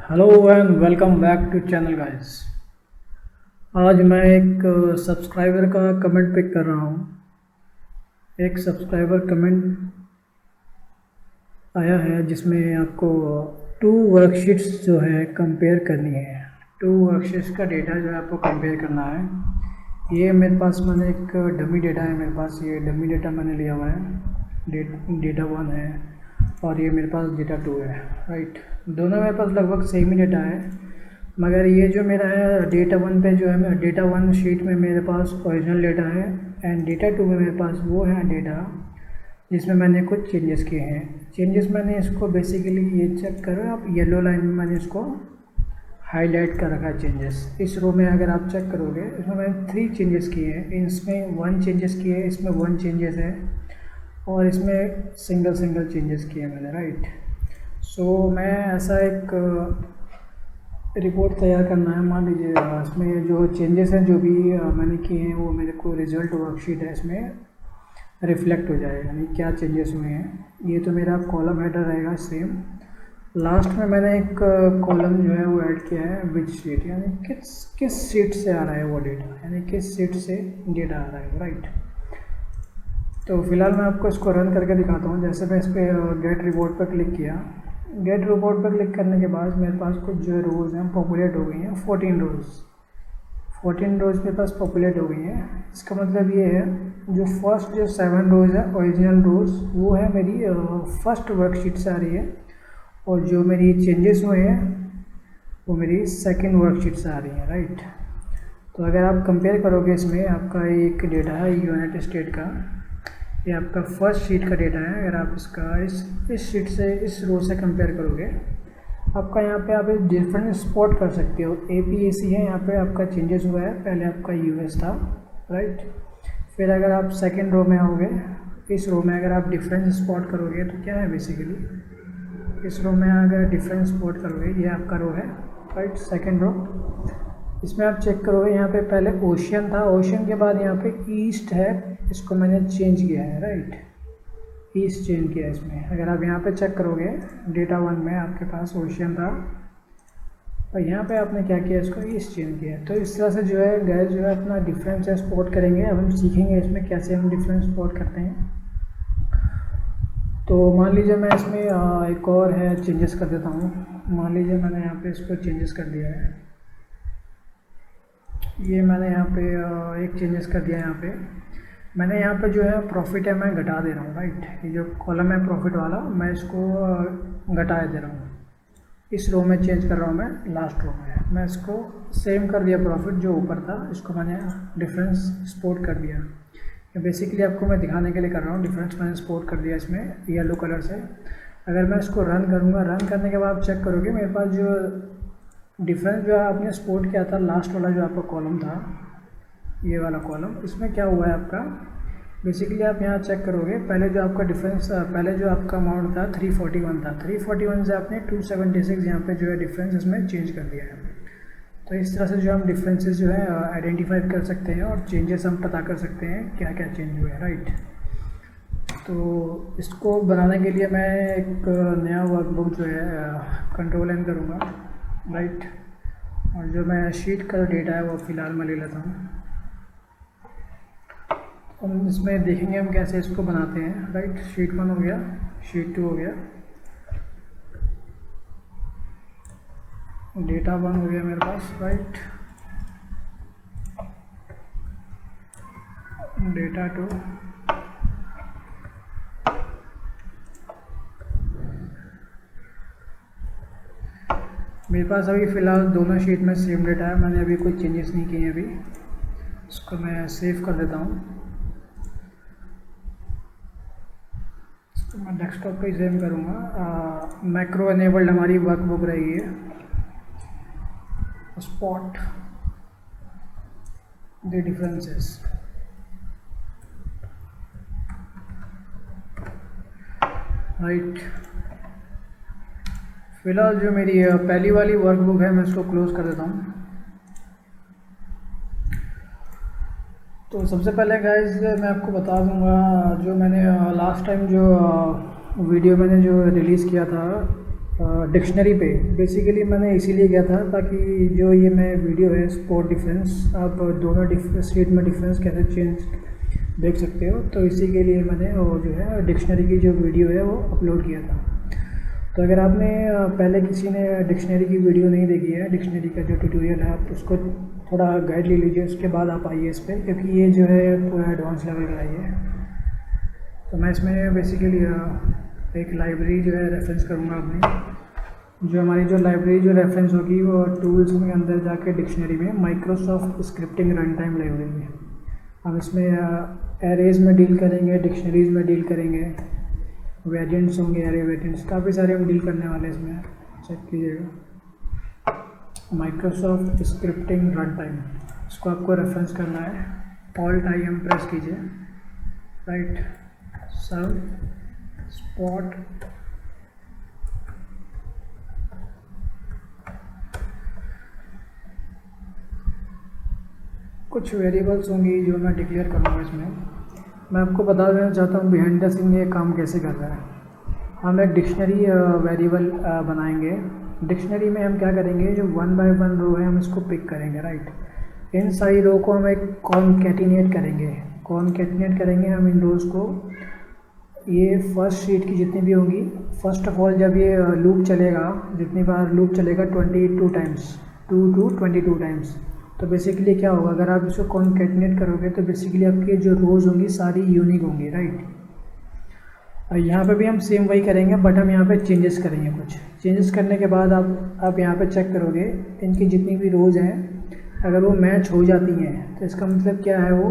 Hello and welcome back to channel guys. आज मैं एक सब्सक्राइबर का कमेंट पिक कर रहा हूँ। एक सब्सक्राइबर कमेंट आया है जिसमें आपको टू वर्कशीट्स जो है कंपेयर करनी है। टू वर्कशीट्स का डेटा जो है आपको कंपेयर करना है। ये मेरे पास मैंने एक डमी डेटा है, मेरे पास ये डमी डेटा मैंने लिया हुआ है। डेटा 1 है और ये मेरे पास डेटा 2 है। राइट, दोनों मेरे पास लगभग सेम ही डेटा है, मगर ये जो मेरा है डेटा 1 पे जो है डेटा 1 शीट में मेरे पास ओरिजिनल डेटा है एंड डेटा 2 में मेरे पास वो है डेटा जिसमें मैंने कुछ चेंजेस किए हैं। चेंजेस मैंने इसको बेसिकली ये चेक करो आप, येलो लाइन में मैंने इसको हाईलाइट कर रखा है चेंजेस। इस रो में अगर आप चेक करोगे इसमें मैंने 3 चेंजेस किए हैं, इसमें 1 चेंजेस किए हैं, इसमें 1 चेंजेस है और इसमें सिंगल चेंजेस किए मैंने। राइट, सो मैं ऐसा एक रिपोर्ट तैयार करना है। मान लीजिए इसमें जो चेंजेस हैं जो भी मैंने किए हैं वो मेरे को रिज़ल्ट वर्कशीट है इसमें रिफ्लेक्ट हो जाए, यानी क्या चेंजेस हुए हैं। ये तो मेरा कॉलम हेडर रहेगा सेम। लास्ट में मैंने एक कॉलम जो है वो ऐड किया है विच शीट, यानी किस शीट से आ रहा है वो डेटा, यानी किस शीट से डेटा आ रहा है। राइट, तो फिलहाल मैं आपको इसको रन करके दिखाता हूँ। जैसे मैं इस पर गेट रिपोर्ट पर क्लिक किया, गेट रिपोर्ट पर क्लिक करने के बाद मेरे पास कुछ जो रोज़ हैं पॉपुलेट हो गई हैं। 14 रोज़ मेरे पास पॉपुलेट हो गई हैं। इसका मतलब ये है जो फर्स्ट जो 7 रोज़ है ओरिजिनल रोज़ वो है मेरी फर्स्ट वर्कशीट से आ रही है और जो मेरी चेंजेस हुए हैं वो मेरी सेकंड वर्कशीट से आ रही है। राइट, तो अगर आप कंपेयर करोगे इसमें आपका एक डेटा है यूनाइटेड स्टेट का, ये आपका फर्स्ट शीट का डेटा है। अगर आप इसका इस शीट से इस रो से कंपेयर करोगे आपका यहाँ पे आप डिफरेंट स्पॉट कर सकते हो। APAC है, यहाँ पे आपका चेंजेस हुआ है, पहले आपका US था। राइट, फिर अगर आप सेकंड रो में आओगे, इस रो में अगर आप डिफरेंस स्पॉट करोगे तो क्या है बेसिकली इस रो में अगर डिफरेंस स्पॉट करोगे ये आपका रो है। राइट, सेकंड रो, इसमें आप चेक करोगे यहाँ पे पहले ओशियन था, ओशियन के बाद यहाँ पे ईस्ट है, इसको मैंने चेंज किया है। राइट, ईस्ट चेंज किया है इसमें। अगर आप यहाँ पे चेक करोगे डेटा 1 में आपके पास ओशियन था और यहाँ पे आपने क्या किया, इसको ईस्ट चेंज किया। तो इस तरह से जो है गैस जो है अपना डिफरेंस स्पॉट करेंगे। अब हम सीखेंगे इसमें कैसे हम डिफरेंस स्पॉट करते हैं। तो मान लीजिए मैं इसमें एक और है चेंजेस कर देता हूँ। मान लीजिए मैंने यहाँ पे इसको चेंजेस कर दिया है, ये मैंने यहाँ पे एक चेंजेस कर दिया। यहाँ पे मैंने यहाँ पे जो है प्रॉफिट है मैं घटा दे रहा हूँ। राइट, ये जो कॉलम है प्रॉफिट वाला मैं इसको घटा दे रहा हूँ। इस रो में चेंज कर रहा हूँ मैं, लास्ट रो में मैं इसको सेम कर दिया। प्रॉफिट जो ऊपर था इसको मैंने डिफरेंस स्पॉट कर दिया। बेसिकली आपको मैं दिखाने के लिए कर रहा हूँ, डिफरेंस मैंने स्पॉट कर दिया इसमें येलो कलर से। अगर मैं इसको रन करूँगा, रन करने के बाद आप चेक करोगे मेरे पास जो डिफरेंस जो है आपने स्पॉट किया था, लास्ट वाला जो आपका कॉलम था, ये वाला कॉलम, इसमें क्या हुआ है आपका बेसिकली आप यहाँ चेक करोगे पहले जो आपका डिफरेंस, पहले जो आपका अमाउंट था 341 था, 341 से आपने 276 यहाँ पे जो है डिफरेंस इसमें चेंज कर दिया है। तो इस तरह से जो हम डिफरेंसेस जो है आइडेंटिफाई कर सकते हैं और चेंजेस हम पता कर सकते हैं क्या क्या चेंज हुए हैं। राइट, तो इसको बनाने के लिए मैं एक नया वर्कबुक जो है कंट्रोल N करूँगा। राइट, और जो मैं शीट का डेटा है वो फ़िलहाल मैं ले लेता हूँ। हम इसमें देखेंगे हम कैसे इसको बनाते हैं। राइट, शीट 1 हो गया, शीट 2 हो गया, डेटा 1 हो गया मेरे पास। राइट, डेटा 2, मेरे पास अभी फ़िलहाल दोनों शीट में सेम डेटा है, मैंने अभी कोई चेंजेस नहीं किए हैं। अभी इसको मैं सेव कर देता हूँ, इसको मैं डेस्कटॉप पे सेव करूँगा। मैक्रो एनेबल्ड हमारी वर्कबुक रही है। स्पॉट द डिफरेंसेस, राइट, फिलहाल जो मेरी पहली वाली वर्कबुक है मैं इसको क्लोज कर देता हूँ। तो सबसे पहले गाइस मैं आपको बता दूंगा जो मैंने लास्ट टाइम जो वीडियो मैंने जो रिलीज़ किया था डिक्शनरी पे बेसिकली मैंने इसीलिए किया था ताकि जो ये मैं वीडियो है स्पॉट डिफरेंस, आप दोनों स्टेट में डिफरेंस कैसे चेंज देख सकते हो, तो इसी के लिए मैंने वो जो है डिक्शनरी की जो वीडियो है वो अपलोड किया था। तो अगर आपने पहले किसी ने डिक्शनरी की वीडियो नहीं देखी है, डिक्शनरी का जो ट्यूटोरियल है, आप उसको थोड़ा गाइड ले लीजिए, उसके बाद आप आइए इस पर, क्योंकि ये जो है पूरा एडवांस लेवल का है। तो मैं इसमें बेसिकली एक लाइब्रेरी जो है रेफरेंस करूँगा अपनी, जो हमारी जो लाइब्रेरी जो रेफरेंस होगी वो टूल्स में अंदर जाके डिक्शनरी में Microsoft scripting run time library है। हम इसमें एरेज में डील करेंगे, डिक्शनरीज में डील करेंगे, वेरिएंट्स होंगे, एरे वेरिएंट्स काफ़ी सारे हम डील करने वाले हैं इसमें, चेक कीजिएगा। माइक्रोसॉफ्ट स्क्रिप्टिंग रन टाइम, इसको आपको रेफरेंस करना है, ऑल्ट आई एम प्रेस कीजिए, राइट, सर्व स्पॉट कुछ वेरिएबल्स होंगी जो मैं डिक्लेयर करूँगा इसमें। मैं आपको बता देना चाहता हूँ बिहाइंड द सीन ये काम कैसे कर रहा है। हम एक डिक्शनरी वेरिएबल बनाएंगे। डिक्शनरी में हम क्या करेंगे, जो 1 बाय 1 रो है हम इसको पिक करेंगे, राइट। इन सारी रो को हम एक कॉन्कैटिनेट करेंगे हम इन रोज़ को। ये फर्स्ट शीट की जितनी भी होंगी, फर्स्ट ऑफ ऑल जब ये लूप चलेगा, जितनी बार लूप चलेगा 22 टाइम्स, 2 to 22 टाइम्स, तो बेसिकली क्या होगा, अगर आप इसको कॉन्कैटिनेट करोगे तो बेसिकली आपकी जो रोज़ होंगी सारी यूनिक होंगी, राइट। यहाँ पे भी हम सेम वही करेंगे, बट हम यहाँ पे चेंजेस करेंगे। कुछ चेंजेस करने के बाद आप यहाँ पे चेक करोगे इनकी जितनी भी रोज़ हैं, अगर वो मैच हो जाती हैं तो इसका मतलब क्या है वो,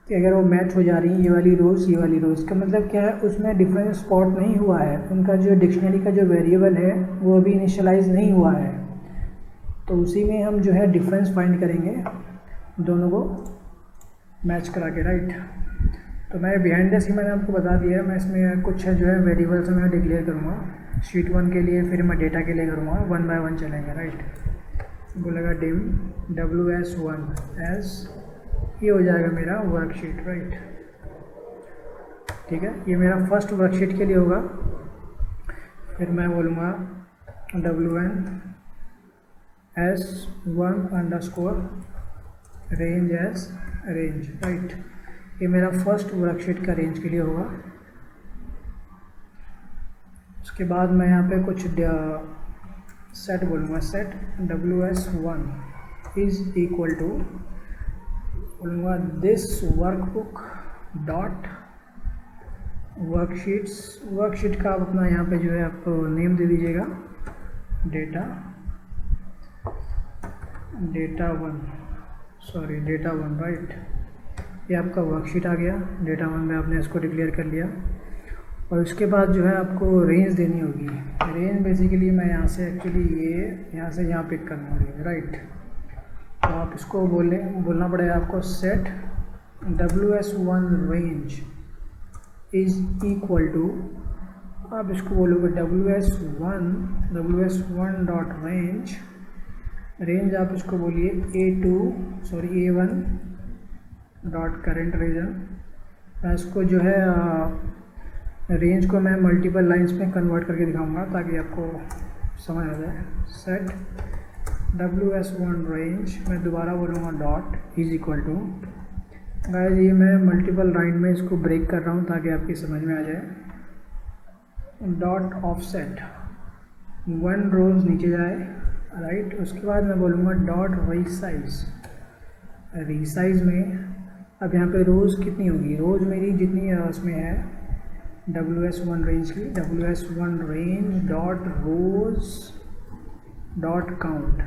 कि अगर वो मैच हो जा रही है ये वाली रोज़ का मतलब क्या है, उसमें डिफरेंस स्पॉट नहीं हुआ है, उनका जो डिक्शनरी का जो वेरिएबल है वो अभी इनिशियलाइज नहीं हुआ है। तो उसी में हम जो है डिफरेंस फाइंड करेंगे दोनों को मैच करा के, राइट। तो मैं बिहाइंड द सीन मैंने आपको बता दिया है। मैं इसमें कुछ जो है वेरिएबल्स मैं डिक्लेयर करूँगा शीट 1 के लिए, फिर मैं डेटा के लिए करूँगा, 1 बाय 1 चलेंगे, राइट। बोलेगा डिम WS1 एज, ये हो जाएगा मेरा वर्कशीट, राइट, ठीक है। ये मेरा फर्स्ट वर्कशीट के लिए होगा। फिर मैं बोलूँगा WN_S1 underscore range as range, right. ये मेरा फर्स्ट वर्कशीट का रेंज के लिए होगा। उसके बाद मैं यहाँ पे कुछ सेट बोलूँगा, set WS1 is equal to, बोलूँगा दिस वर्कबुक डॉट वर्कशीट का आप अपना यहाँ पे जो है आप नेम दे दीजिएगा, डेटा वन, राइट। ये आपका वर्कशीट आ गया, डेटा 1 में आपने इसको डिक्लेयर कर लिया। और उसके बाद जो है आपको रेंज देनी होगी। रेंज बेसिकली मैं यहाँ से एक्चुअली ये यहाँ से यहाँ पिक करनी होगी, राइट। तो आप इसको बोलना पड़ेगा आपको, set WS1 range is equal to, आप इसको बोलोगे WS1 डॉट रेंज आप इसको बोलिए A1 डॉट करेंट रीजन। मैं इसको जो है रेंज को मैं मल्टीपल लाइंस में कन्वर्ट करके दिखाऊंगा ताकि आपको समझ आ जाए। सेट WS1 रेंज, मैं दोबारा बोलूँगा dot is equal to, guys ये मैं मल्टीपल लाइन में इसको ब्रेक कर रहा हूँ ताकि आपकी समझ में आ जाए, डॉट ऑफसेट 1 रोज नीचे जाए, राइट। उसके बाद मैं बोलूँगा डॉट रीसाइज में अब यहाँ पे रोज़ कितनी होगी, रोज़ मेरी जितनी उसमें है WS1 रेंज की, WS1 रेंज डॉट रोज डॉट काउंट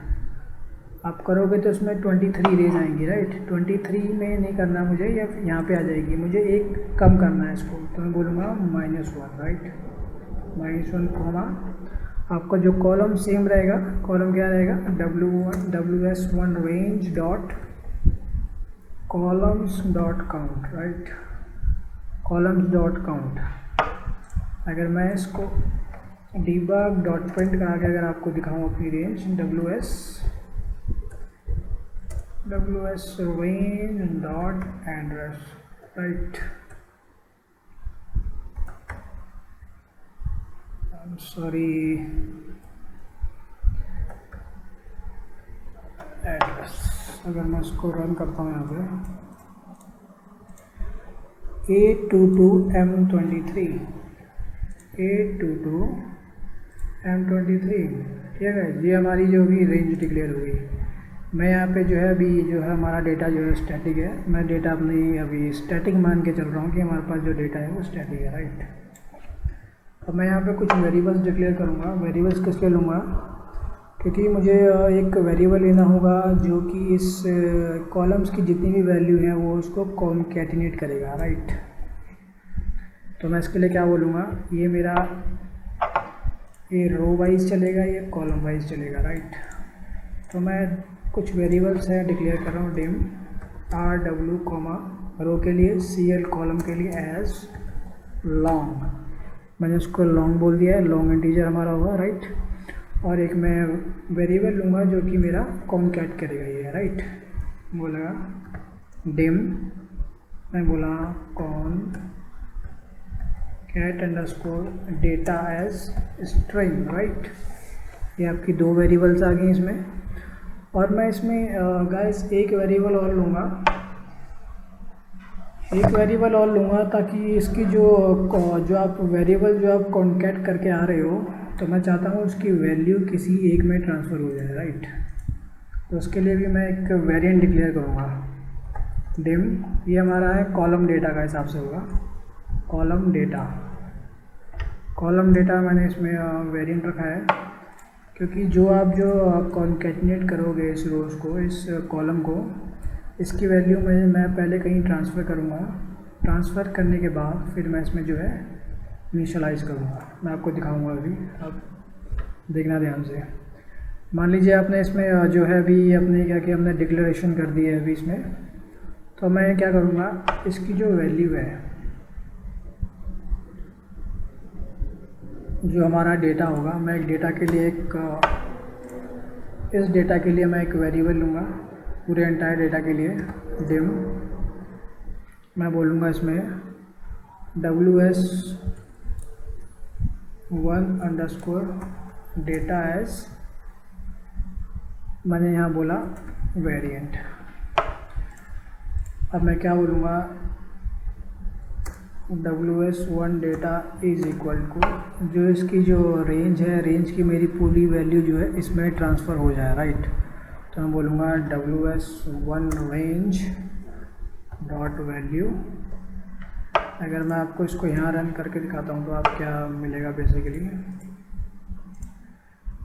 आप करोगे तो उसमें 23 रेंज आएंगी, राइट। 23 में नहीं करना मुझे, या यहाँ पे आ जाएगी, मुझे एक कम करना है इसको, तो मैं बोलूँगा -1, राइट, -1 कॉमा। आपका जो कॉलम सेम रहेगा, कॉलम क्या रहेगा, WS1 range dot columns dot count, right, columns dot count. अगर मैं इसको debug डॉट प्रिंट करा के अगर आपको दिखाऊँ अपनी range, WS range dot address, right, sorry address, अगर मैं इसको रन करता हूँ यहाँ पे A22M23 A22M23, ठीक है। ये हमारी जो भी रेंज डिक्लेयर हुई, मैं यहाँ पे जो है अभी जो है हमारा डेटा जो है स्टैटिक है, मैं डेटा अपनी अभी स्टैटिक मान के चल रहा हूँ कि हमारे पास जो डेटा है वो स्टैटिक है, राइट। अब मैं यहाँ पे कुछ वेरिएबल्स डिक्लेयर करूँगा। वेरिएबल्स किस लिए लूँगा, क्योंकि मुझे एक वेरिएबल लेना होगा जो कि इस कॉलम्स की जितनी भी वैल्यू हैं वो उसको कॉन्कैटिनेट करेगा, राइट। तो मैं इसके लिए क्या बोलूँगा, ये मेरा ये रो वाइज चलेगा, ये कॉलम वाइज चलेगा, राइट। तो मैं कुछ वेरिएबल्स हैं डिक्लेयर कर रहा हूँ, डिम RW रो के लिए, CL कॉलम के लिए एज लॉन्ग, मैंने उसको लॉन्ग बोल दिया है, लॉन्ग इंटीजर हमारा होगा, राइट। और एक मैं वेरिएबल लूँगा जो कि मेरा कॉन्कैट करेगा ये, राइट। बोलेगा डिम, मैं बोला concat underscore data as string, right. ये आपकी दो वेरिएबल्स आ गई इसमें। और मैं इसमें गाइस एक वेरिएबल और लूँगा, ताकि इसकी जो आप वेरिएबल जो आप कॉन्कैट करके आ रहे हो, तो मैं चाहता हूँ उसकी वैल्यू किसी एक में ट्रांसफ़र हो जाए, राइट। तो उसके लिए भी मैं एक वेरिएंट डिक्लेयर करूँगा, डिम, ये हमारा है कॉलम डेटा का हिसाब से होगा, कॉलम डेटा मैंने इसमें वेरिएंट रखा है, क्योंकि जो आप कॉन्कैटिनेट करोगे इस रोज़ को, इस कॉलम को, इसकी वैल्यू मैं पहले कहीं ट्रांसफ़र करूँगा, ट्रांसफ़र करने के बाद फिर मैं इसमें जो है इनिशियलाइज़ करूँगा। मैं आपको दिखाऊँगा अभी, आप देखना ध्यान से। मान लीजिए आपने इसमें जो है अभी अपने क्या किया, हमने डिक्लेरेशन कर दी है अभी इसमें, तो मैं क्या करूँगा, इसकी जो वैल्यू है, जो हमारा डेटा होगा, मैं एक डेटा के लिए इस डेटा के लिए मैं एक वेरिएबल लूँगा, पूरे एंटायर डेटा के लिए, डिम, मैं बोलूँगा इसमें WS1 अंडरस्कोर डेटा एज, मैंने यहाँ बोला वेरिएंट। अब मैं क्या बोलूँगा, WS1 data is equal to, जो इसकी जो रेंज है, रेंज की मेरी पूरी वैल्यू जो है इसमें ट्रांसफ़र हो जाए, राइट। तो मैं बोलूँगा WS1 रेंज डॉट वैल्यू। अगर मैं आपको इसको यहाँ रन करके दिखाता हूँ तो आप क्या मिलेगा, बेसिकली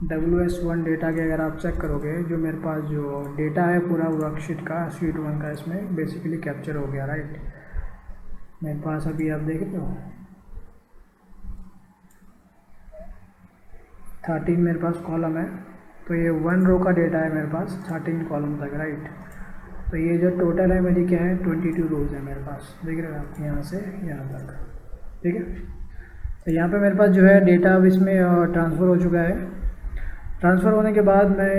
WS1 डेटा के अगर आप चेक करोगे, जो मेरे पास जो डेटा है पूरा वर्कशीट का, शीट 1 का, इसमें बेसिकली कैप्चर हो गया, राइट। मेरे पास अभी आप देख रहे हो 13 मेरे पास कॉलम है, तो ये 1 रो का डेटा है मेरे पास 13 कॉलम तक, राइट। तो ये जो टोटल है मेरी क्या है, 22 रोज़ है मेरे पास, देख रहे हो आप, यहाँ से यहाँ तक, ठीक है। तो यहाँ पे मेरे पास जो है डेटा अब इसमें ट्रांसफ़र हो चुका है। ट्रांसफ़र होने के बाद मैं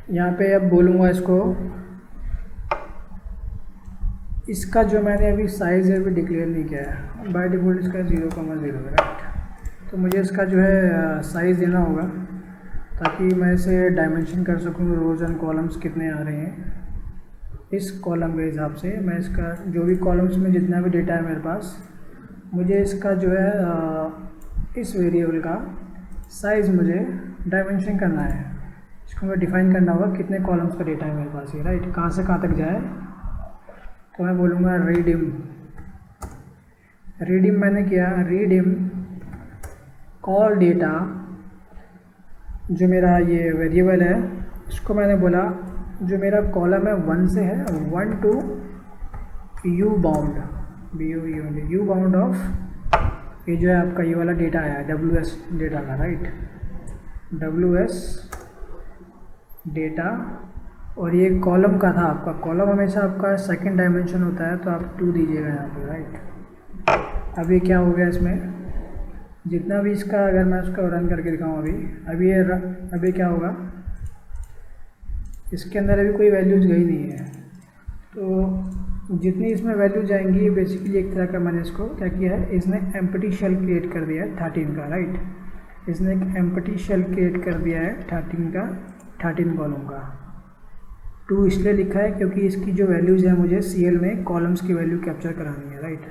यहाँ पे अब बोलूँगा इसको, इसका जो मैंने अभी साइज़ है अभी डिक्लेयर नहीं किया है, बाय डिफ़ॉल्ट इसका 0,0 है, राइट। तो मुझे इसका जो है साइज़ देना होगा, ताकि मैं इसे डायमेंशन कर सकूँ, रोज़ एंड कॉलम्स कितने आ रहे हैं इस कॉलम के हिसाब से। मैं इसका जो भी कॉलम्स में जितना भी डेटा है मेरे पास, मुझे इसका जो है इस वेरिएबल का साइज़ मुझे डायमेंशन करना है। इसको मैं डिफ़ाइन करना होगा कितने कॉलम्स का डेटा है मेरे पास ये, राइट, कहाँ से कहाँ तक जाए। तो मैं बोलूँगा रीडिम मैंने किया, रीडिम कॉल डेटा, जो मेरा ये वेरिएबल है, इसको मैंने बोला जो मेरा कॉलम है 1 से है 1 to U bound, U bound of, ये जो है आपका ये वाला डेटा आया WS डेटा का, राइट, WS डेटा। और ये कॉलम का था आपका, कॉलम हमेशा आपका सेकंड डायमेंशन होता है, तो आप 2 दीजिएगा यहाँ पे, राइट। अभी क्या हो गया इसमें, जितना भी इसका, अगर मैं उसका रन करके दिखाऊँ अभी क्या होगा, इसके अंदर अभी कोई वैल्यूज़ गई नहीं है। तो जितनी इसमें वैल्यू जाएंगी बेसिकली एक तरह का मैंने इसको क्या किया है, इसने एम्प्टी शेल क्रिएट कर दिया है 13 का, राइट। इसने एक एम्प्टी शेल क्रिएट कर दिया है 13 का, 13 कॉलम का। 2 इसलिए लिखा है क्योंकि इसकी जो वैल्यूज़ है मुझे CL में कॉलम्स की वैल्यू कैप्चर करानी है, राइट।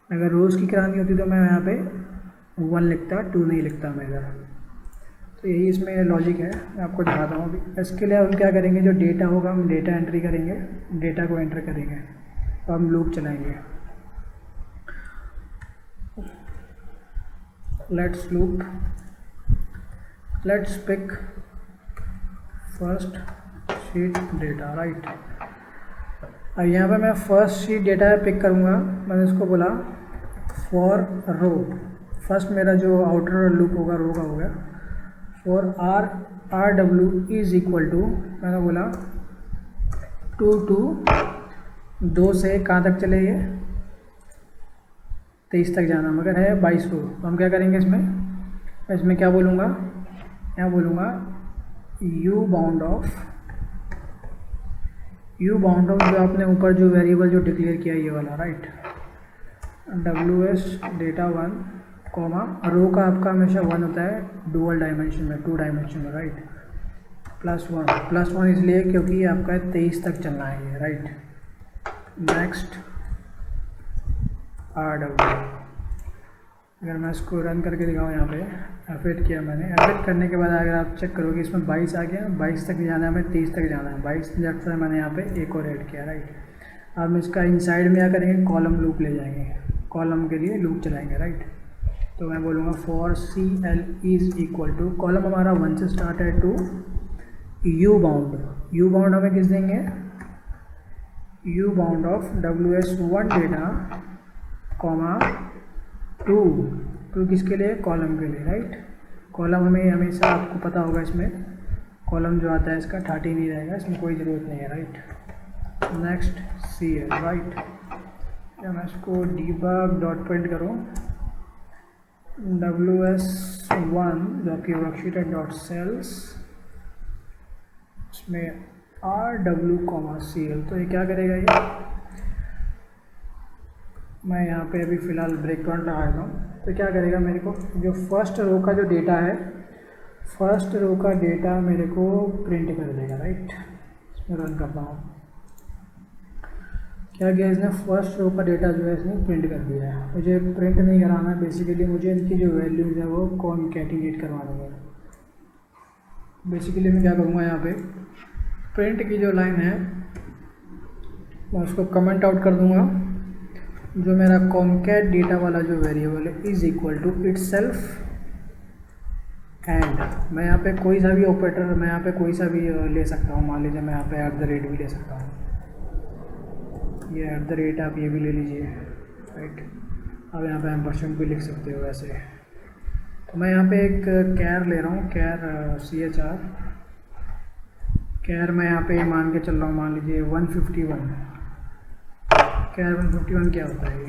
अगर रोज़ की करानी होती तो मैं यहाँ पे 1 लिखता, 2 नहीं लिखता मैं इधर। तो यही इसमें लॉजिक है, मैं आपको दिखाता हूँ अभी। इसके लिए हम क्या करेंगे, जो डेटा होगा हम डेटा एंट्री करेंगे, डेटा को एंटर करेंगे और हम लूप चलाएंगे। Let's loop, let's pick first sheet data, right. अब यहाँ पे मैं फर्स्ट शीट डेटा पिक करूँगा। मैंने इसको बोला फॉर रो, फर्स्ट मेरा जो आउटर लूप होगा रो का हो गया। For R W is equal to, मैंने बोला 2 से कहाँ तक चले, ये 23 तक जाना, मगर है 22 रो। तो हम क्या करेंगे इसमें क्या बोलूँगा, यहाँ बोलूँगा यू बाउंड ऑफ जो आपने ऊपर जो वेरिएबल जो डिक्लेयर किया ये वाला, राइट। WS डेटा 1 कॉमा, रो का आपका हमेशा 1 होता है डुअल डायमेंशन में, 2 डायमेंशन में, राइट। +1 इसलिए क्योंकि आपका 23 तक चलना है ये, राइट। नेक्स्ट RW, अगर मैं इसको रन करके दिखाऊँ, यहाँ पे एफिट किया मैंने। एफिट करने के बाद अगर आप चेक करोगे इसमें 22 आ गया, 22 तक जाना है, हमें 23 तक जाना है। 22 जब मैंने यहाँ पे एक और ऐड किया, राइट। अब हम इसका इनसाइड में क्या करेंगे, कॉलम लूप ले जाएंगे, कॉलम के लिए लूप चलाएंगे, राइट। तो मैं बोलूँगा for CL is equal to, column हमारा 1 से स्टार्ट है, टू यू बाउंड हमें किस देंगे, you bound of WS1 data comma 2 किसके लिए, कॉलम के लिए, राइट। कॉलम हमें हमेशा आपको पता होगा इसमें कॉलम जो आता है इसका 13 ही रहेगा, इसमें कोई ज़रूरत नहीं है, राइट। Next CL, right. या मैं इसको debug डॉट प्रिंट करूँ, WS1 जो आपकी वर्कशीट है डॉट सेल्स, इसमें RW CL। तो ये क्या करेगा, ये मैं यहाँ पे अभी फ़िलहाल ब्रेक पॉइंट लगा देता हूँ। तो क्या करेगा, मेरे को जो फर्स्ट रो का जो डेटा है, फर्स्ट रो का डेटा मेरे को प्रिंट कर देगा, राइट। इसमें रन करता हूँ, क्या किया इसने, फर्स्ट रो का डेटा जो है इसने प्रिंट कर दिया है। मुझे प्रिंट नहीं कराना है, बेसिकली मुझे इनकी जो वैल्यूज़ है वो कॉन्कैटिनेट करवाना है। बेसिकली मैं क्या करूँगा, यहाँ पे प्रिंट की जो लाइन है मैं उसको कमेंट आउट कर दूँगा। जो मेरा कॉन्कैट डेटा वाला जो वेरिएबल है is equal to itself end, मैं यहाँ पे कोई सा भी ऑपरेटर, मैं यहाँ पे कोई सा भी ले सकता हूँ। मान लीजिए मैं यहाँ पे @ भी ले सकता हूँ, ये @ आप ये भी ले लीजिए, राइट। अब यहाँ पे एम्परसेंट भी लिख सकते हो वैसे। तो मैं यहाँ पे एक कैर ले रहा हूँ, कैर CHR कैर, मैं यहाँ पे मान के चल रहा हूँ, मान लीजिए 151। कैर 151 क्या होता है,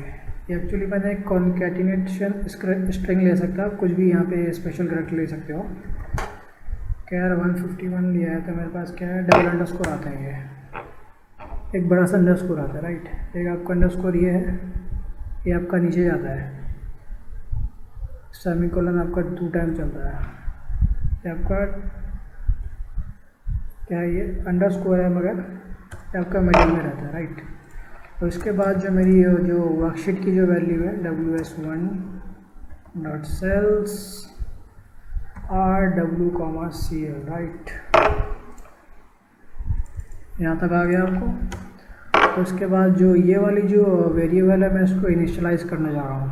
ये एक्चुअली मैंने एक कॉन्कैटिनेशन स्ट्रिंग ले सकता, कुछ भी यहाँ पे स्पेशल कैरेक्टर ले सकते हो। कैर 151 लिया है तो मेरे पास क्या है, डबल अंडरस्कोर आता है, ये एक बड़ा सा अंडरस्कोर आता है, राइट। एक आपका अंडरस्कोर ये है, ये आपका नीचे जाता है, सेमीकोलन आपका 2 टाइम चलता है, ये आपका क्या है, ये अंडरस्कोर है मगर ये आपका मिडिल में रहता है, राइट। तो इसके बाद जो मेरी जो वर्कशीट की जो वैल्यू है WS1 dot cells RW CL, right. यहाँ तक आ गया आपको। तो इसके बाद जो ये वाली जो वेरिएबल है मैं इसको इनिशियलाइज़ करने जा रहा हूँ।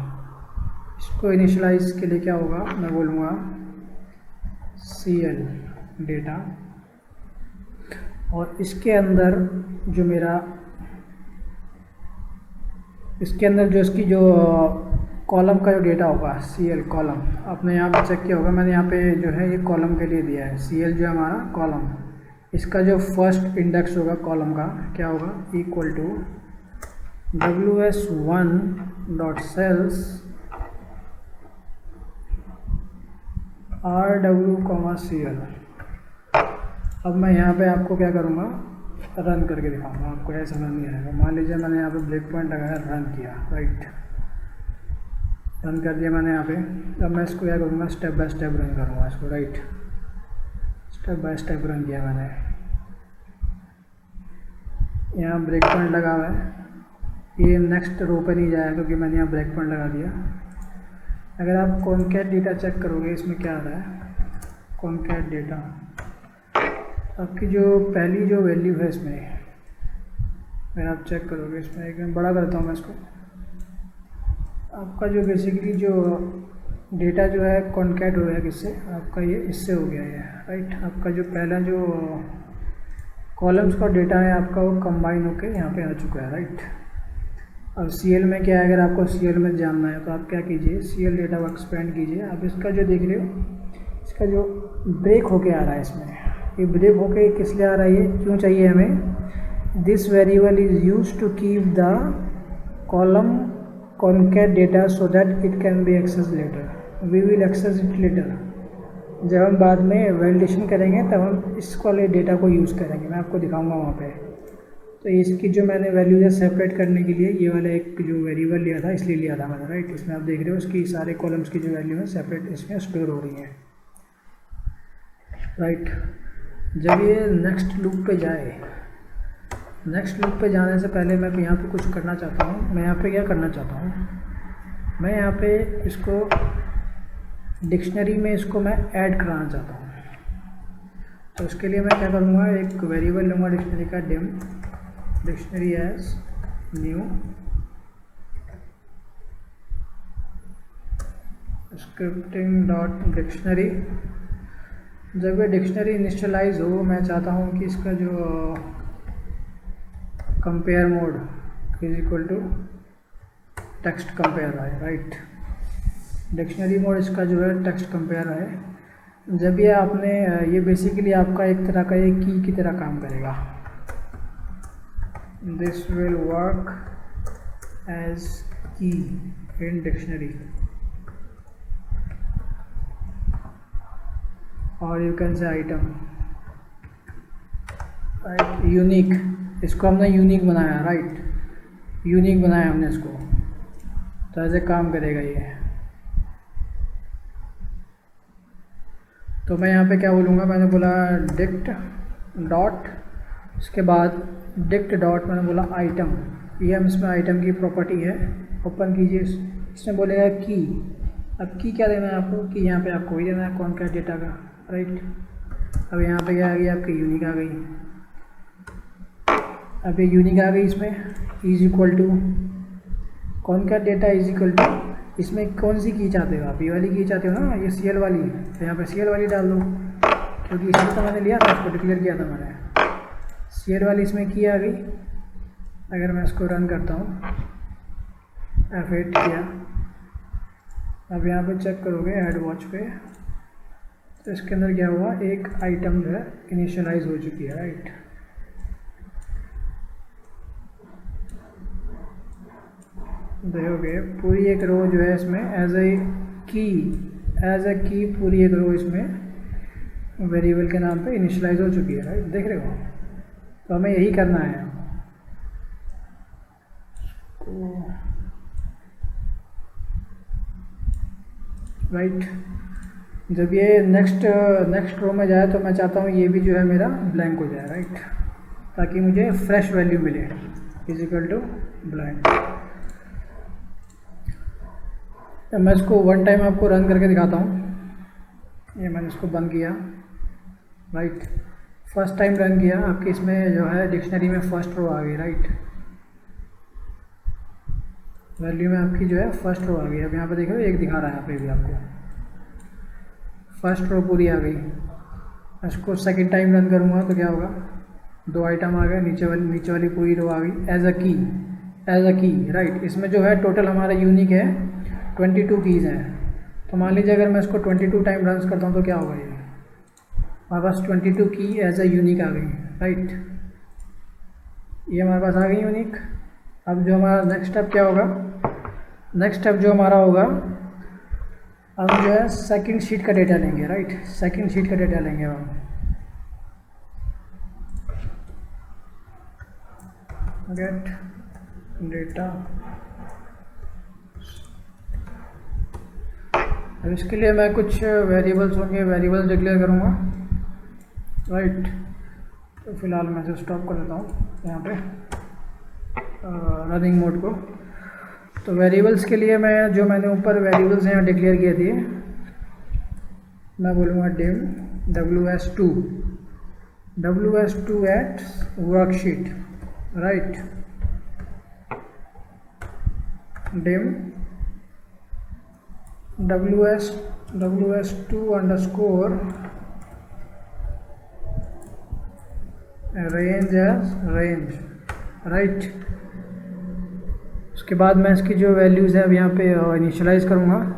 इसको इनिशियलाइज़ के लिए क्या होगा, मैं बोलूँगा CL डेटा, और इसके अंदर जो मेरा, इसके अंदर जो इसकी जो कॉलम का जो डेटा होगा CL कॉलम, आपने यहाँ पे चेक किया होगा, मैंने यहाँ पे जो है ये कॉलम के लिए दिया है। CL जो है हमारा कॉलम, इसका जो फर्स्ट इंडेक्स होगा कॉलम का क्या होगा, equal to WS1 dot cells RW CL। अब मैं यहाँ पे आपको क्या करूँगा, रन करके दिखाऊंगा आपको, ऐसा समझ नहीं आएगा। मान लीजिए मैंने यहाँ पे ब्रेक पॉइंट लगाया, रन किया, राइट, रन कर दिया मैंने यहाँ पे। अब मैं इसको क्या करूँगा, स्टेप बाय स्टेप रन करूँगा इसको, right, step by step run किया मैंने। यहाँ ब्रेक पॉइंट लगा हुआ है, ये नेक्स्ट रो पर नहीं जाएगा क्योंकि मैंने यहाँ ब्रेक पॉइंट लगा दिया। अगर आप कॉनकैट डेटा चेक करोगे, इसमें क्या आ रहा है, कॉनकैट डेटा, आपकी जो पहली जो वैल्यू है इसमें, अगर आप चेक करोगे इसमें, एक मैं बड़ा करता हूँ मैं इसको, आपका जो बेसिकली जो डेटा जो है कॉनकैट हो गया किससे, आपका ये इससे हो गया है, राइट। आपका जो पहला जो कॉलम्स का डेटा है आपका वो कंबाइन होकर यहाँ पे आ चुका है, राइट। अब CL में क्या है, अगर आपको CL में जानना है तो आप क्या कीजिए, CL डेटा को एक्सपेंड कीजिए। आप इसका जो देख रहे हो, इसका जो ब्रेक होके आ रहा है इसमें, ये ब्रेक होके किस लिए आ रहा है, ये क्यों चाहिए हमें, this variable is used to keep the column concat data so that it can be access later, we will access it later. जब हम बाद में वैलिडेशन करेंगे तब हम इस वाले डेटा को यूज़ करेंगे, मैं आपको दिखाऊंगा वहाँ पे। तो इसकी जो मैंने वैल्यूज है सेपरेट करने के लिए ये वाला एक जो वेरिएबल लिया था, इसलिए लिया था मैंने, राइट। इसमें आप देख रहे हो इसकी सारे कॉलम्स की जो वैल्यू है सेपरेट इसमें स्टोर हो रही हैं, राइट। जब ये नेक्स्ट लूप पे जाए, नेक्स्ट लूप पे जाने से पहले मैं यहाँ पे कुछ करना चाहता हूँ। मैं यहाँ पे क्या करना चाहता हूँ, मैं यहाँ पे इसको डिक्शनरी में इसको मैं ऐड कराना चाहता हूँ। तो उसके लिए मैं क्या करूँगा, एक वेरिएबल लूँगा डिक्शनरी का dim, dictionary as new scripting dot dictionary. जब ये डिक्शनरी इनिशियलाइज हो, मैं चाहता हूँ कि इसका जो compare mode is equal to text compare है, राइट। डिक्शनरी मोड इसका जो है टेक्स्ट कंपेयर है। जब ये आपने ये बेसिकली आपका एक तरह का ये की तरह काम करेगा, दिस विल वर्क एज की इन डिक्शनरी, और you can say item, right, unique. इसको हमने यूनिक बनाया, राइट, यूनिक बनाया हमने इसको, तो ऐसे काम करेगा ये। तो मैं यहाँ पे क्या बोलूँगा, मैंने बोला डिक्ट डॉट, इसके बाद डिक्ट डॉट मैंने बोला आइटम, ये हम इसमें आइटम की प्रॉपर्टी है, ओपन कीजिए। इसमें बोलेगा की। अब की क्या देना है आपको, कि यहाँ पे आपको वही देना है कॉनकैट डेटा का, राइट। अब यहाँ पे क्या आ गई, आपकी यूनिक आ गई। अब ये यूनिक आ गई, इसमें is equal to concat data is equal to, इसमें कौन सी की चाहते हो आप, ये वाली की चाहते हो ना, ये CL वाली, तो यहाँ पे CL वाली डाल दो, क्योंकि इसमें तो मैंने लिया था, इसको डिक्लेयर किया था मैंने, CL वाली इसमें की आ गई। अगर मैं इसको रन करता हूँ, F8 किया, अब यहाँ पे चेक करोगे ऐड वॉच पे, तो इसके अंदर क्या हुआ, एक आइटम जो है इनिशियलाइज हो चुकी है, राइट। देखोगे पूरी एक रो जो है इसमें एज ए की पूरी एक रो इसमें वेरिएबल के नाम पे इनिशियलाइज हो चुकी है, राइट, देख रहे हो। तो हमें यही करना है, राइट। जब ये नेक्स्ट रो में जाए तो मैं चाहता हूँ ये भी जो है मेरा ब्लैंक हो जाए, राइट, ताकि मुझे फ्रेश वैल्यू मिले, इज इक्वल टू ब्लैंक। मैं इसको वन टाइम आपको रन करके दिखाता हूँ। ये मैंने इसको बंद किया, राइट, फर्स्ट टाइम रन किया, आपके इसमें जो है डिक्शनरी में फर्स्ट रो आ गई, राइट, वैल्यू में आपकी जो है फर्स्ट रो आ गई। अब यहाँ पे देखो एक दिखा रहा है यहाँ पे भी आपको, फर्स्ट रो पूरी आ गई। इसको सेकंड टाइम रन करूँगा तो क्या होगा, 2 आइटम आ गए, नीचे वाली पूरी रो आ गई एज अ की, राइट। इसमें जो है टोटल हमारा यूनिक है 22 कीज़ हैं। तो मान लीजिए अगर मैं इसको 22 टाइम रन करता हूँ तो क्या होगा, ये हमारे पास 22 की एज अ यूनिक आ गई, राइट, ये हमारे पास आ गई यूनिक। अब जो हमारा नेक्स्ट स्टेप क्या होगा, नेक्स्ट स्टेप जो हमारा होगा, हम जो है सेकंड शीट का डेटा लेंगे, राइट, सेकंड शीट का डेटा लेंगे हम। Gate data. अब इसके लिए मैं कुछ वेरिएबल्स होंगे, वेरिएबल्स डिक्लेयर करूँगा, राइट। तो फिलहाल मैं इसे स्टॉप कर देता हूँ यहाँ पे रनिंग मोड को। तो वेरिएबल्स के लिए मैं जो मैंने ऊपर वेरिएबल्स यहाँ डिक्लेयर किए थे, मैं बोलूँगा dim WS2 at worksheet, right. Dim WS2 underscore range as range, right. उसके बाद मैं इसकी जो वैल्यूज़ है अब यहाँ पे इनिशियलाइज करूँगा।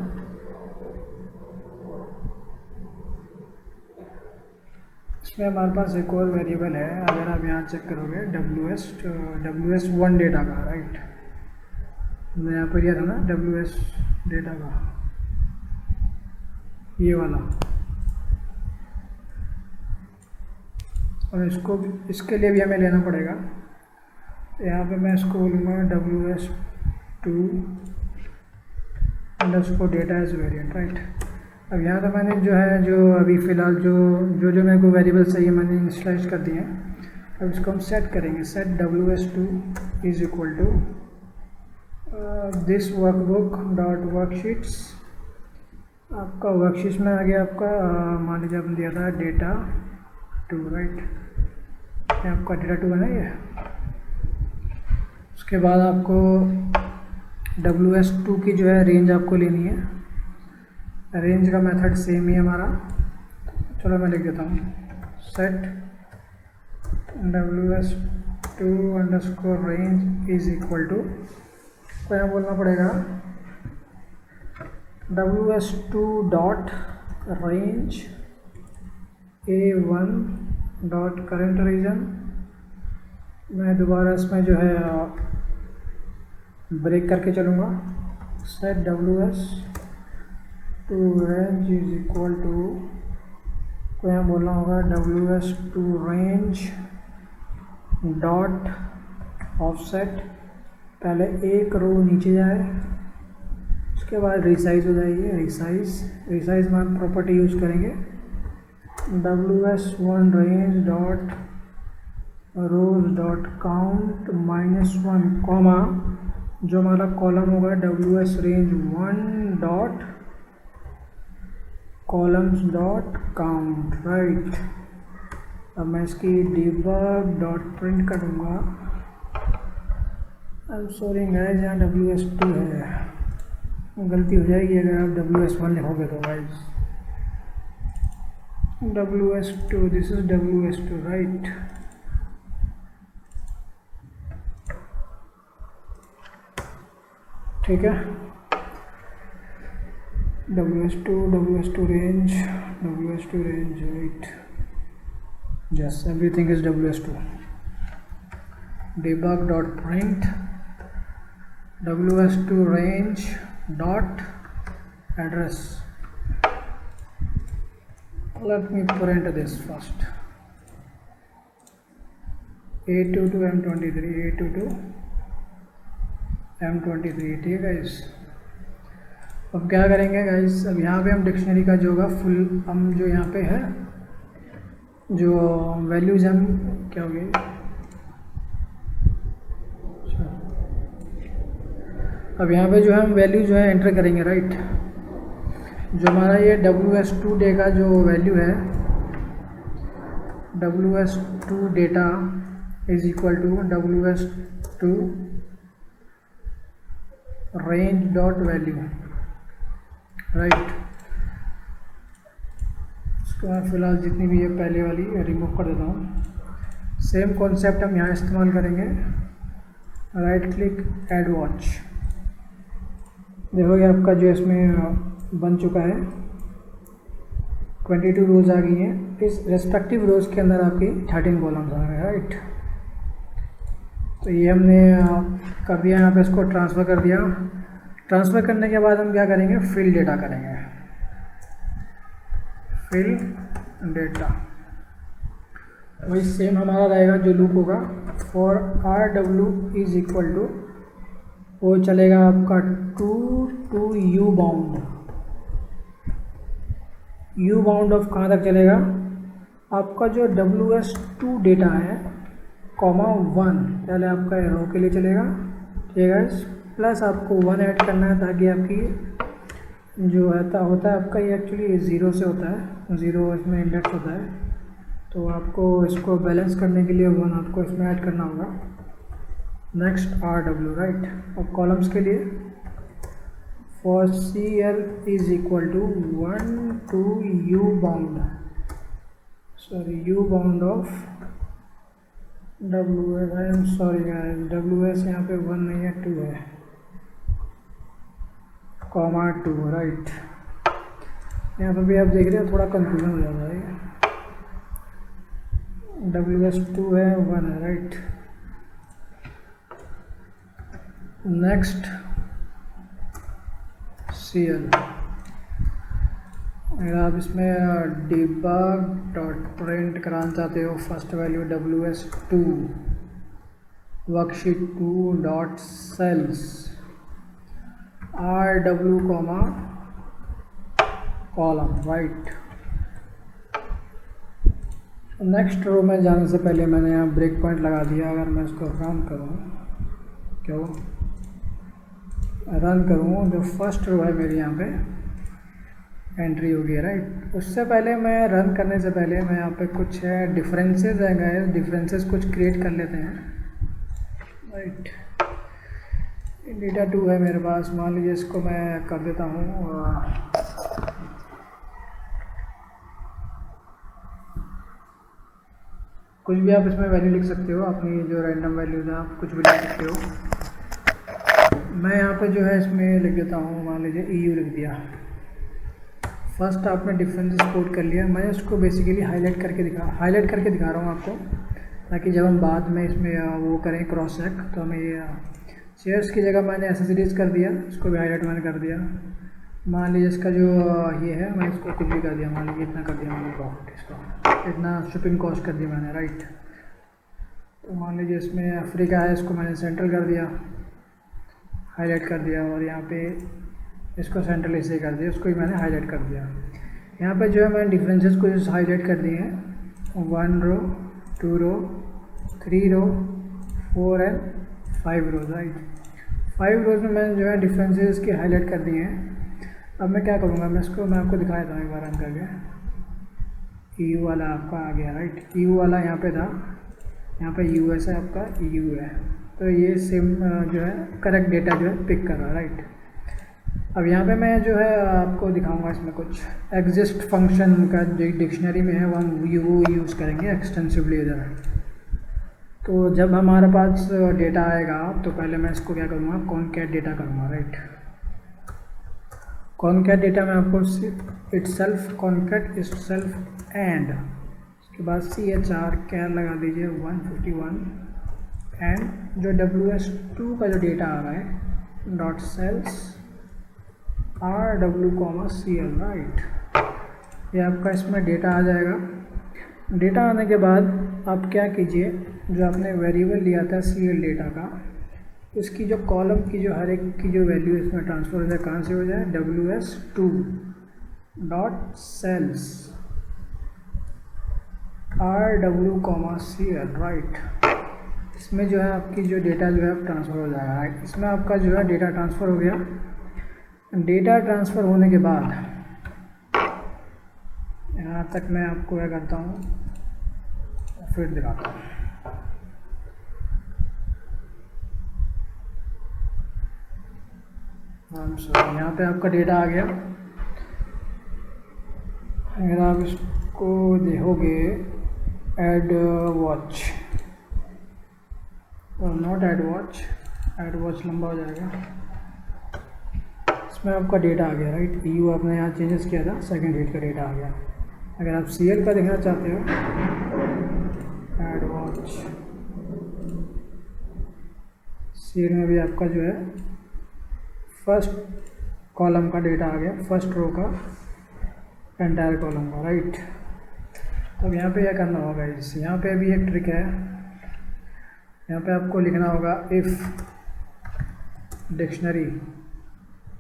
इसमें हमारे पास एक और वेरिएबल है, अगर आप यहाँ चेक करोगे WS1 डेटा का, राइट। मैं यहाँ पर दिया था ना WS डेटा का, ये वाला। और इसके लिए भी हमें लेना पड़ेगा। यहाँ पे मैं इसको बोलूँगा WS2 underscore data as variant, right. अब यहाँ तो मैंने जो है जो अभी फ़िलहाल जो मेरे को वेरिएबल चाहिए मैंने इनिशियलाइज कर दिए हैं। अब इसको हम सेट करेंगे, set WS2 is equal to this workbook dot worksheets. आपका वर्कशीट्स में आ गया आपका मान लीजिए आपने दिया था डेटा 2, राइट। ये आपका डेटा 2 है ना ये। उसके बाद आपको WS2 की जो है रेंज आपको लेनी है। रेंज का मेथड सेम ही है हमारा, चलो मैं लिख देता हूँ, set WS2 underscore range is equal to, तो यहाँ बोलना पड़ेगा WS2 dot range A1 dot current region. मैं दोबारा इसमें जो है ब्रेक करके चलूँगा, set WS2 range is equal to, को यहाँ बोलना होगा WS2 रेंज डॉट ऑफसेट, पहले एक रो नीचे जाए, उसके बाद रिसाइज हो जाएगी, रिसाइज में हम प्रॉपर्टी यूज करेंगे WS1 रेंज डॉट रोज डॉट काउंट -1 कॉमा, जो हमारा कॉलम होगा WS range 1 dot columns dot count, right. अब मैं इसकी debug डॉट प्रिंट करूँगा। अब सॉरी गाइस, यहाँ WS2 है, गलती हो जाएगी अगर आप WS1 लिखोगे तो guys. WS2, this is WS2, right. ठीक है, WS2 range, right, yes, everything is WS2। debug dot print WS2 range dot address. Let me print this first. A22 M23, ठीक है गाइस। अब क्या करेंगे गाइस, अब यहाँ पे हम डिक्शनरी का जो होगा फुल, हम जो यहाँ पे है जो वैल्यूज हम क्या हो गई, अब यहाँ पे जो है हम वैल्यू जो है एंटर करेंगे, राइट। जो हमारा ये WS2 डे का जो वैल्यू है, WS2 data is equal to WS2 range dot value, right. इसको मैं फिलहाल जितनी भी है पहले वाली रिमूव कर देता हूँ। सेम कॉन्सेप्ट हम यहाँ इस्तेमाल करेंगे, राइट क्लिक ऐड वॉच। देखोगे आपका जो इसमें बन चुका है, 22 रोज आ गई हैं। इस रेस्पेक्टिव रोज के अंदर आपकी 13 कॉलम्स आ गए, राइट। तो ये हमने कर दिया, यहाँ पे इसको ट्रांसफ़र कर दिया। ट्रांसफ़र करने के बाद हम क्या करेंगे, फिल डेटा करेंगे, फिल डेटा। वही सेम हमारा रहेगा जो लूप होगा, for R W is equal to, वो चलेगा आपका to U bound. U bound of कहाँ तक चलेगा, आपका जो WS2 डेटा है कॉमा 1 पहले आपका रो के लिए चलेगा, ठीक है, प्लस आपको 1 ऐड करना है ताकि आपकी जो होता है आपका ये एक्चुअली 0 से होता है, 0 इसमें इंडेक्स होता है, तो आपको इसको बैलेंस करने के लिए 1 आपको इसमें ऐड करना होगा। Next RW, right. और कॉलम्स के लिए for CL is equal to 1 to U bound, sorry U bound of WS, I am sorry guys, WS यहाँ पे 1 नहीं है 2 है, कॉमा 2, राइट। यहाँ पर भी आप देख रहे हो थोड़ा कंफ्यूजन हो जाता है, WS2 है 1 है, राइट। नेक्स्ट CL, अगर आप इसमें debug डॉट प्रिंट कराना चाहते हो first value WS2 worksheet 2 dot cells RW comma column, right. Next row में जाने से पहले मैंने यहाँ ब्रेक पॉइंट लगा दिया। अगर मैं इसको रन करूँ, क्यों रन करूँ, जो फर्स्ट रो है मेरी यहाँ पे एंट्री होगी, राइट। उससे पहले मैं रन करने से पहले मैं यहाँ पे कुछ डिफरेंसेस है गाइस, डिफरेंसेस कुछ क्रिएट कर लेते हैं, राइट। डेटा 2 है मेरे पास, मान लीजिए इसको मैं कर देता हूँ कुछ भी, आप इसमें वैल्यू लिख सकते हो, अपनी जो रैंडम वैल्यूज है आप कुछ भी लिख सकते हो। मैं यहाँ पे जो है इसमें लिख देता हूँ, मान लीजिए EU लिख दिया। फर्स्ट आपने डिफरेंसेस कोड कर लिया, मैं इसको बेसिकली हाईलाइट करके दिखा रहा हूँ आपको, ताकि जब हम बाद में इसमें वो करें क्रॉस चेक तो हमें ये चेयर्स की जगह मैंने एसेसरीज कर दिया, इसको भी हाईलाइट मैंने कर दिया। मान लीजिए इसका जो ये है मैं इसको कुछ भी कर दिया, मान लीजिए इतना कर दिया मैंने प्रॉफिट, इसको इतना शिपिंग कॉस्ट कर दी मैंने, राइट। तो मान लीजिए इसमें अफ्रीका है, इसको मैंने सेंट्रल कर दिया, हाईलाइट कर दिया, और यहाँ पे इसको सेंट्रल ऐसे कर दिया, उसको भी मैंने हाईलाइट कर दिया। यहाँ पे जो है मैंने डिफरेंसेस को हाईलाइट कर दिए हैं, 1 रो 2 रो 3 रो 4 एंड 5 रोज, राइट। 5 रोज में मैंने जो है डिफरेंसेस की हाईलाइट कर दिए हैं। अब मैं क्या करूँगा, मैं आपको दिखा देता हूँ एक बार रन करके। EU वाला आपका आ गया, राइट। EU वाला यहाँ पे था, यहाँ पे US है, आपका EU है, तो ये सेम जो है करेक्ट डेटा जो है पिक कर रहा है, राइट। अब यहाँ पे मैं जो है आपको दिखाऊंगा इसमें कुछ एग्जिस्ट फंक्शन का जो डिक्शनरी में है वो यूज़ करेंगे एक्सटेंसिवली इधर। तो जब हमारे पास डेटा आएगा तो पहले मैं इसको क्या करूँगा, कॉनकैट डेटा करूँगा, राइट। कॉनकैट डेटा में आपको कॉनकैट इटसेल्फ एंड उसके बाद CHR कैर लगा दीजिए 151 एंड जो WS2 का जो डेटा आ रहा है dot cells RW CL, right. ये आपका इसमें डेटा आ जाएगा। डेटा आने के बाद आप क्या कीजिए, जो आपने वेरिएबल लिया था CL डेटा का, इसकी जो कॉलम की जो हर एक की जो वैल्यू इसमें ट्रांसफ़र हो जाए, कहाँ से हो जाए, WS2 dot cells RW CL, right. इसमें जो है आपकी जो डेटा जो है ट्रांसफ़र हो जाएगा, राइट। इसमें आपका जो है डेटा ट्रांसफ़र हो गया। डेटा ट्रांसफ़र होने के बाद यहाँ तक मैं आपको क्या करता हूँ, फिर दिखाता हूँ। यहाँ पे आपका डेटा आ गया। अगर आप इसको देखोगे ऐड वॉच और नॉट ऐड वॉच लंबा हो जाएगा। इसमें आपका डेटा आ गया, राइट। EU आपने यहाँ चेंजेस किया था, सेकंड हीट का डेटा आ गया। अगर आप CL का देखना चाहते हो, ऐड वॉच, CL में भी आपका जो है फर्स्ट कॉलम का डेटा आ गया, फर्स्ट रो का एंटायर कॉलम का, राइट। तो अब यहाँ पे क्या करना होगा, यहाँ पे भी एक ट्रिक है। यहाँ पे आपको लिखना होगा इफ़ डिक्शनरी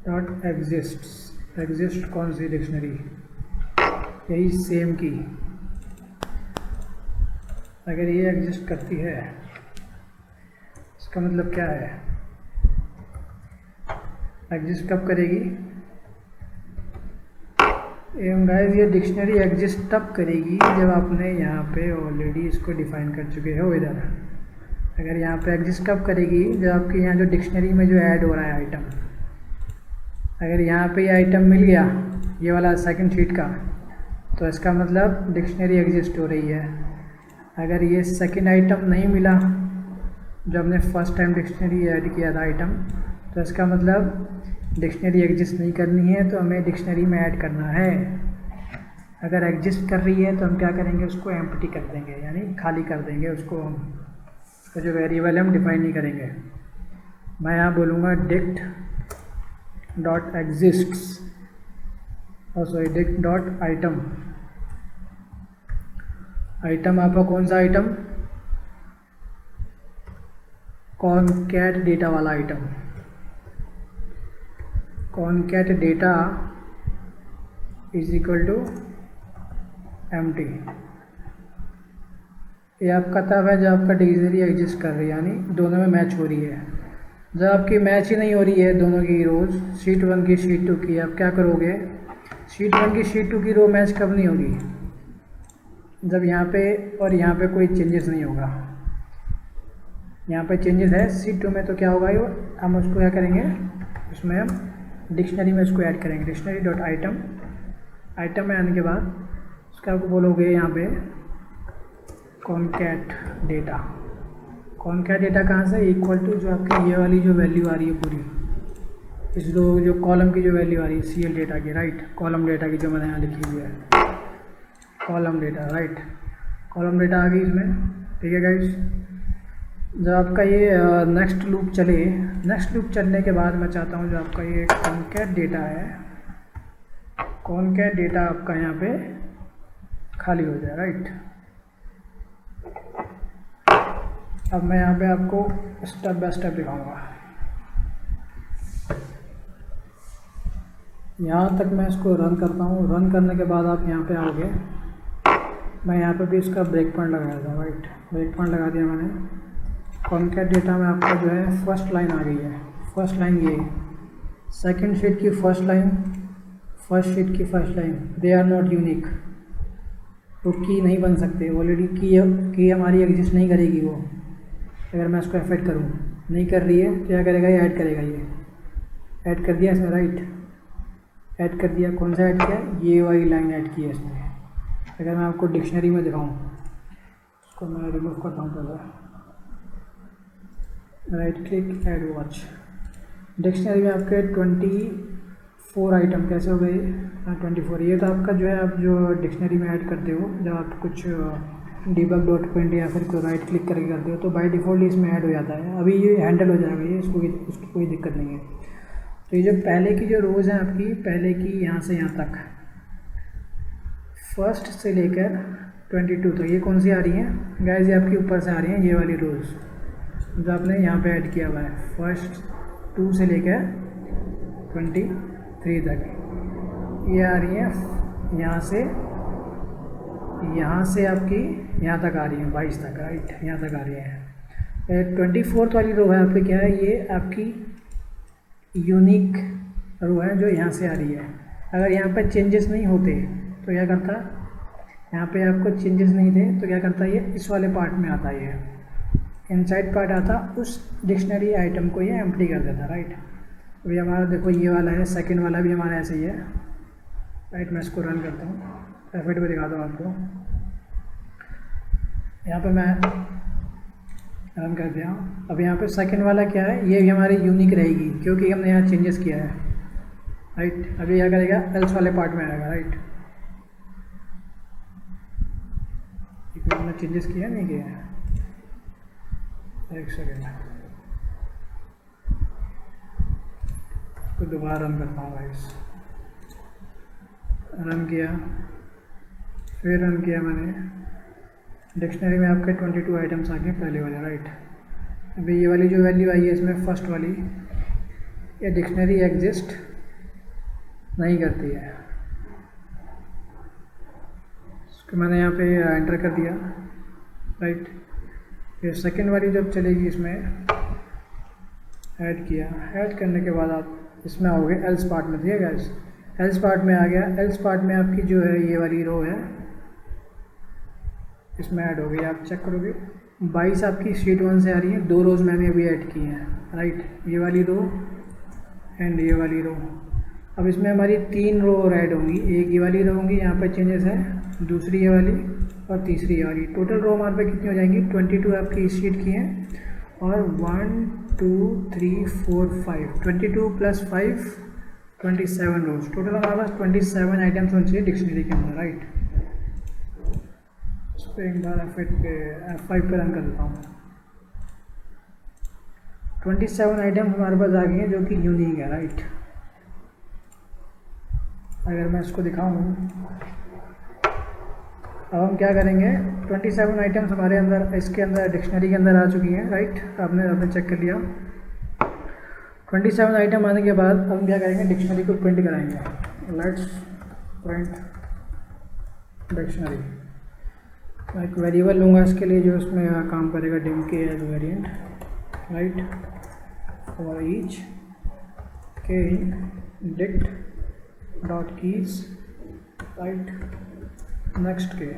डॉट एग्जिस्ट कौन सी डिक्शनरी, यही सेम की, अगर ये एग्जिस्ट करती है इसका मतलब क्या है, एग्जिस्ट कब करेगी, एवं गाइस ये डिक्शनरी एग्जिस्ट तब करेगी जब आपने यहाँ पे ऑलरेडी इसको डिफाइन कर चुके हो इधर। अगर यहाँ पे एग्जिस्ट कब करेगी, जब आपके यहाँ जो डिक्शनरी में जो ऐड हो रहा है आइटम, अगर यहाँ पे ये आइटम मिल गया ये वाला सेकंड शीट का, तो इसका मतलब डिक्शनरी एग्जिस्ट हो रही है। अगर ये सेकंड आइटम नहीं मिला जो हमने फर्स्ट टाइम डिक्शनरी ऐड किया था आइटम, तो इसका मतलब डिक्शनरी एग्जिस्ट नहीं करनी है, तो हमें डिक्शनरी में ऐड करना है। अगर एग्जिस्ट कर रही है तो हम क्या करेंगे, उसको एम्प्टी कर देंगे, यानी खाली कर देंगे उसको, तो जो वेरिएबल है हम डिफाइन नहीं करेंगे। मैं यहाँ बोलूँगा डिक्ट डॉट एग्जिस्ट्स, और sorry dict dot item, item आपका कौन सा आइटम, कॉनकैट डेटा वाला item, concat data is equal to empty. ये आपका तब है जब आपका डिक्शनरी एग्जिस्ट कर रही है, यानी दोनों में मैच हो रही है। जब आपकी मैच ही नहीं हो रही है दोनों की रोज, शीट 1 की शीट 2 की, आप क्या करोगे, शीट 1 की शीट 2 की रो मैच कब नहीं होगी, जब यहाँ पे और यहाँ पे कोई चेंजेस नहीं होगा। यहाँ पे चेंजेस है शीट 2 में, तो क्या होगा, ये हम उसको क्या करेंगे, उसमें हम डिक्शनरी में इसको ऐड करेंगे, डिक्शनरी डॉट आइटम, आइटम में आने के बाद उसका आपको बोलोगे यहाँ पे कॉनकैट डेटा, कॉनकैट डेटा कहाँ से, इक्वल टू जो आपकी ये वाली जो वैल्यू आ रही है पूरी, इस जो कॉलम की जो वैल्यू आ रही है CL डेटा की, राइट, कॉलम डेटा की जो मैंने यहाँ लिखी हुई है, column data, right, column data आ गई इसमें। ठीक है गाइस, जब आपका ये नेक्स्ट लूप चले, नेक्स्ट लूप चलने के बाद मैं चाहता हूँ जो आपका ये कॉनकैट डेटा है, कॉनकैट डेटा आपका यहाँ पे खाली हो जाए, राइट। अब मैं यहाँ पे आपको स्टेप बाय स्टेप दिखाऊंगा। यहाँ तक मैं इसको रन करता हूँ, रन करने के बाद आप यहाँ पे आओगे, मैं यहाँ पे भी इसका ब्रेक पॉइंट लगाया था, राइट, ब्रेक पॉइंट लगा दिया मैंने। कॉनकैट डेटा में आपका जो है फर्स्ट लाइन आ गई है, फर्स्ट लाइन ये, सेकंड शीट की फर्स्ट लाइन, फर्स्ट शीट की first line, they are not unique, वो की नहीं बन सकते, ऑलरेडी की हमारी एग्जिस्ट नहीं करेगी वो। अगर मैं इसको एफेक्ट करूँ, नहीं कर रही है तो क्या करेगा, ये ऐड करेगा, ये ऐड कर दिया इसमें, राइट, ऐड कर दिया। कौन सा ऐड किया, ये वाली लाइन ऐड की है इसमें। अगर मैं आपको डिक्शनरी में दिखाऊँ, उसको मैं रिमूव करता हूँ पहले, right click add watch, dictionary में आपके 24 आइटम कैसे हो गए, 24, ये तो आपका जो है आप जो डिक्शनरी में ऐड करते हो, जब आप कुछ debug डॉट प्रिंट या फिर कोई राइट क्लिक करके करते हो, तो बाय डिफ़ॉल्ट इसमें ऐड हो जाता है। अभी ये हैंडल हो जाएगा, ये उसकी कोई दिक्कत नहीं है। तो ये जो पहले की जो रोज़ हैं आपकी, पहले की यहाँ से यहाँ तक, फर्स्ट से लेकर 22 तक, ये कौन सी आ रही हैं गाइस, ये आपकी ऊपर से आ रही हैं, ये वाली रोज़ जो आपने यहाँ पे ऐड किया हुआ है, फर्स्ट 2 से लेकर 23 तक, ये आ रही है यहाँ से आपकी यहाँ तक आ रही है, 22 तक, राइट, यहाँ तक आ रही है। 24th वाली रो है आपकी, क्या है, ये आपकी यूनिक रो है जो यहाँ से आ रही है। अगर यहाँ पर चेंजेस नहीं होते तो क्या करता, यहाँ पे आपको चेंजेस नहीं थे तो क्या करता, ये इस वाले पार्ट में आता, ये इनसाइड पार्ट आता, उस डिक्शनरी आइटम को ये एम्प्टी कर देता, राइट। अभी हमारा देखो ये वाला है, सेकंड वाला भी हमारा ऐसे ही है, राइट। मैं इसको रन करता हूँ, एफर्ट पे दिखाता हूँ आपको। यहाँ पे मैं रन कर दिया। अब यहाँ पे सेकंड वाला क्या है, ये भी हमारी यूनिक रहेगी क्योंकि हमने यहाँ चेंजेस किया है, राइट। अभी क्या करेगा, एल्स वाले पार्ट में आएगा, राइट। हमने चेंजेस किया नहीं किया है, एक सेकेंड, इसको दोबारा रन करता हूँ गाइस। रन किया, फिर रन किया मैंने, डिक्शनरी में आपके 22 आइटम्स आ गए पहले वाले, राइट। अभी ये वाली जो वैल्यू आई है इसमें फर्स्ट वाली, ये डिक्शनरी एग्जिस्ट नहीं करती है। इसको मैंने यहाँ पे एंटर कर दिया, राइट। फिर सेकंड वाली जब चलेगी इसमें ऐड किया, ऐड करने के बाद आप इसमें आओगे एल्स पार्ट में, ठीक है गाइस। एल्स पार्ट में आ गया। एल्स पार्ट में आपकी जो है ये वाली रो है इसमें ऐड हो गई। आप चेक करोगे 22 आपकी शीट 1 से आ रही है, 2 रोज़ मैंने अभी ऐड की हैं, राइट। ये वाली रो एंड ये वाली रो। अब इसमें हमारी 3 रो और ऐड होंगी। एक ये वाली रो होंगी, यहाँ पर चेंजेस है, दूसरी ये वाली और तीसरी ये वाली। टोटल रो हमारे पे कितनी हो जाएंगी? 22 आपकी इस शीट की हैं और 1 2 3 4 5 22 + 5 27 रोज। टोटल हमारे पास 27 आइटम्स होने चाहिए डिक्शनरी के अंदर, राइट। इस पर एक बार F5 पे रन कर लेता हूँ। 27 आइटम हमारे पास आ गए हैं जो कि यूनिक है, राइट। अगर मैं इसको दिखाऊँ, अब हम क्या करेंगे, 27 आइटम्स हमारे अंदर इसके अंदर डिक्शनरी के अंदर आ चुकी हैं, राइट। आपने चेक कर लिया। 27 आइटम आने के बाद हम क्या करेंगे, डिक्शनरी को प्रिंट कराएंगे। Let's print dictionary. मैं एक वेरिएबल लूँगा इसके लिए जो उसमें काम करेगा, dim k as variant, right. For each k dict dot keys, right. Next k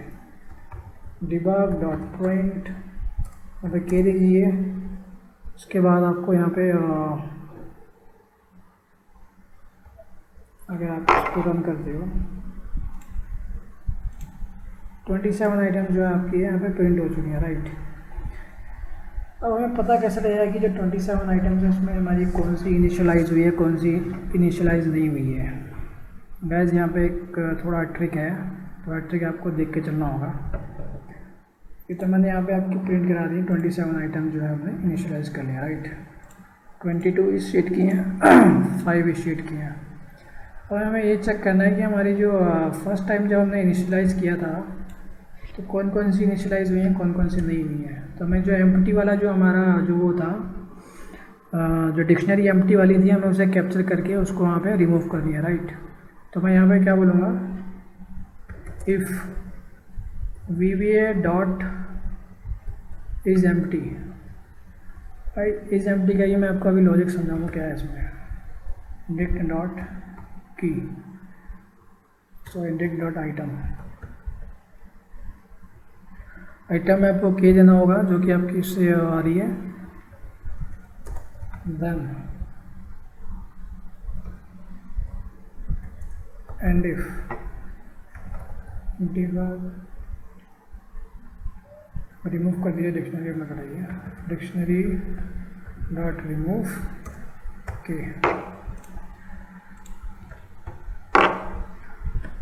debug dot print, अब के दीजिए। उसके बाद आपको यहाँ पे अगर आप इसको रन करते हो 27 आइटम जो है आपकी यहाँ पे प्रिंट हो चुकी है, राइट। अब हमें पता कैसे लगेगा कि जो 27 आइटम्स है उसमें हमारी कौन सी इनिशियलाइज हुई है, कौन सी इनिशियलाइज नहीं हुई है। गाइस यहाँ पे एक थोड़ा ट्रिक है, थोड़ा ट्रिक आपको देख के चलना होगा। ये तो मैंने यहाँ पे आपकी प्रिंट करा दी, 27 आइटम जो है हमने इनिशियलाइज कर लिया, राइट। 22 इस शीट की हैं, 5 इस शीट की हैं। और हमें ये चेक करना है कि हमारी जो फर्स्ट टाइम जब हमने इनिशियलाइज किया था तो कौन कौन सी इनिशियलाइज हुई हैं, कौन कौन सी नहीं हुई हैं। तो हमें जो एम्प्टी वाला जो हमारा जो वो था, जो डिक्शनरी एम्प्टी वाली थी, हमें उसे कैप्चर करके उसको वहाँ पे रिमूव कर दिया, राइट। तो मैं यहाँ पे क्या बोलूँगा, if VBA dot is empty, right. Is empty का ये मैं आपको अभी लॉजिक समझाऊँगा क्या है इसमें। डिक्ट डॉट की, सो डिक्ट डॉट आइटम, आइटम में आपको के देना होगा जो कि आपकी इससे आ रही है। Then end if debug, remove कर दिया डिक्शनरी में कराइए, डिक्शनरी डॉट रिमूव के।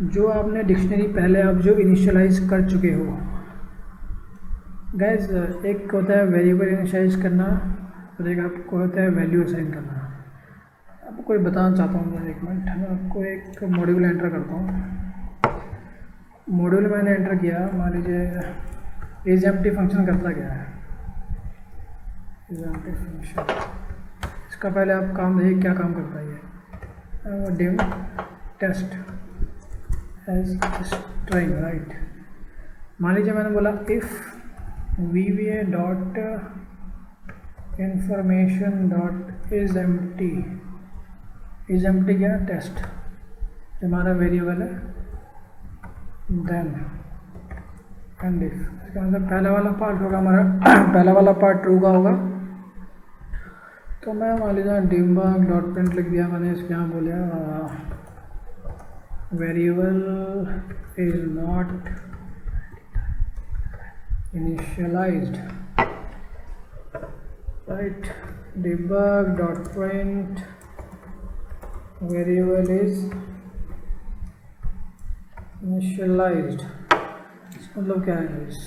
जो आपने डिक्शनरी पहले आप जो इनिशियलाइज कर चुके हो, गैस एक होता है वेरिएबल इनिशियलाइज करना और एक आपको होता है वैल्यू असाइन करना। आपको कोई बताना चाहता हूँ मैं, एक मिनट, मैं आपको एक मॉड्यूल एंटर करता हूँ। मॉड्यूल मैंने एंटर किया, मान लीजिए इज एम्प्टी फंक्शन करता क्या है, इज एम्प्टी फंक्शन। इसका पहले आप काम देखिए क्या काम करता है ये, dim test as string, right. मान लीजिए मैंने बोला if VBA dot information dot is empty, is empty क्या, टेस्ट, हमारा वेरिएबल है। देन एंड इफ, इसका मतलब पहला वाला पार्ट होगा हमारा पहला वाला पार्ट ट्रू का होगा। तो मैं मान लीजिए डिबग डॉट प्रिंट लिख दिया मैंने, इसके यहाँ बोला variable is not initialized, right. Debug dot print variable is initialized, मतलब क्या है इस,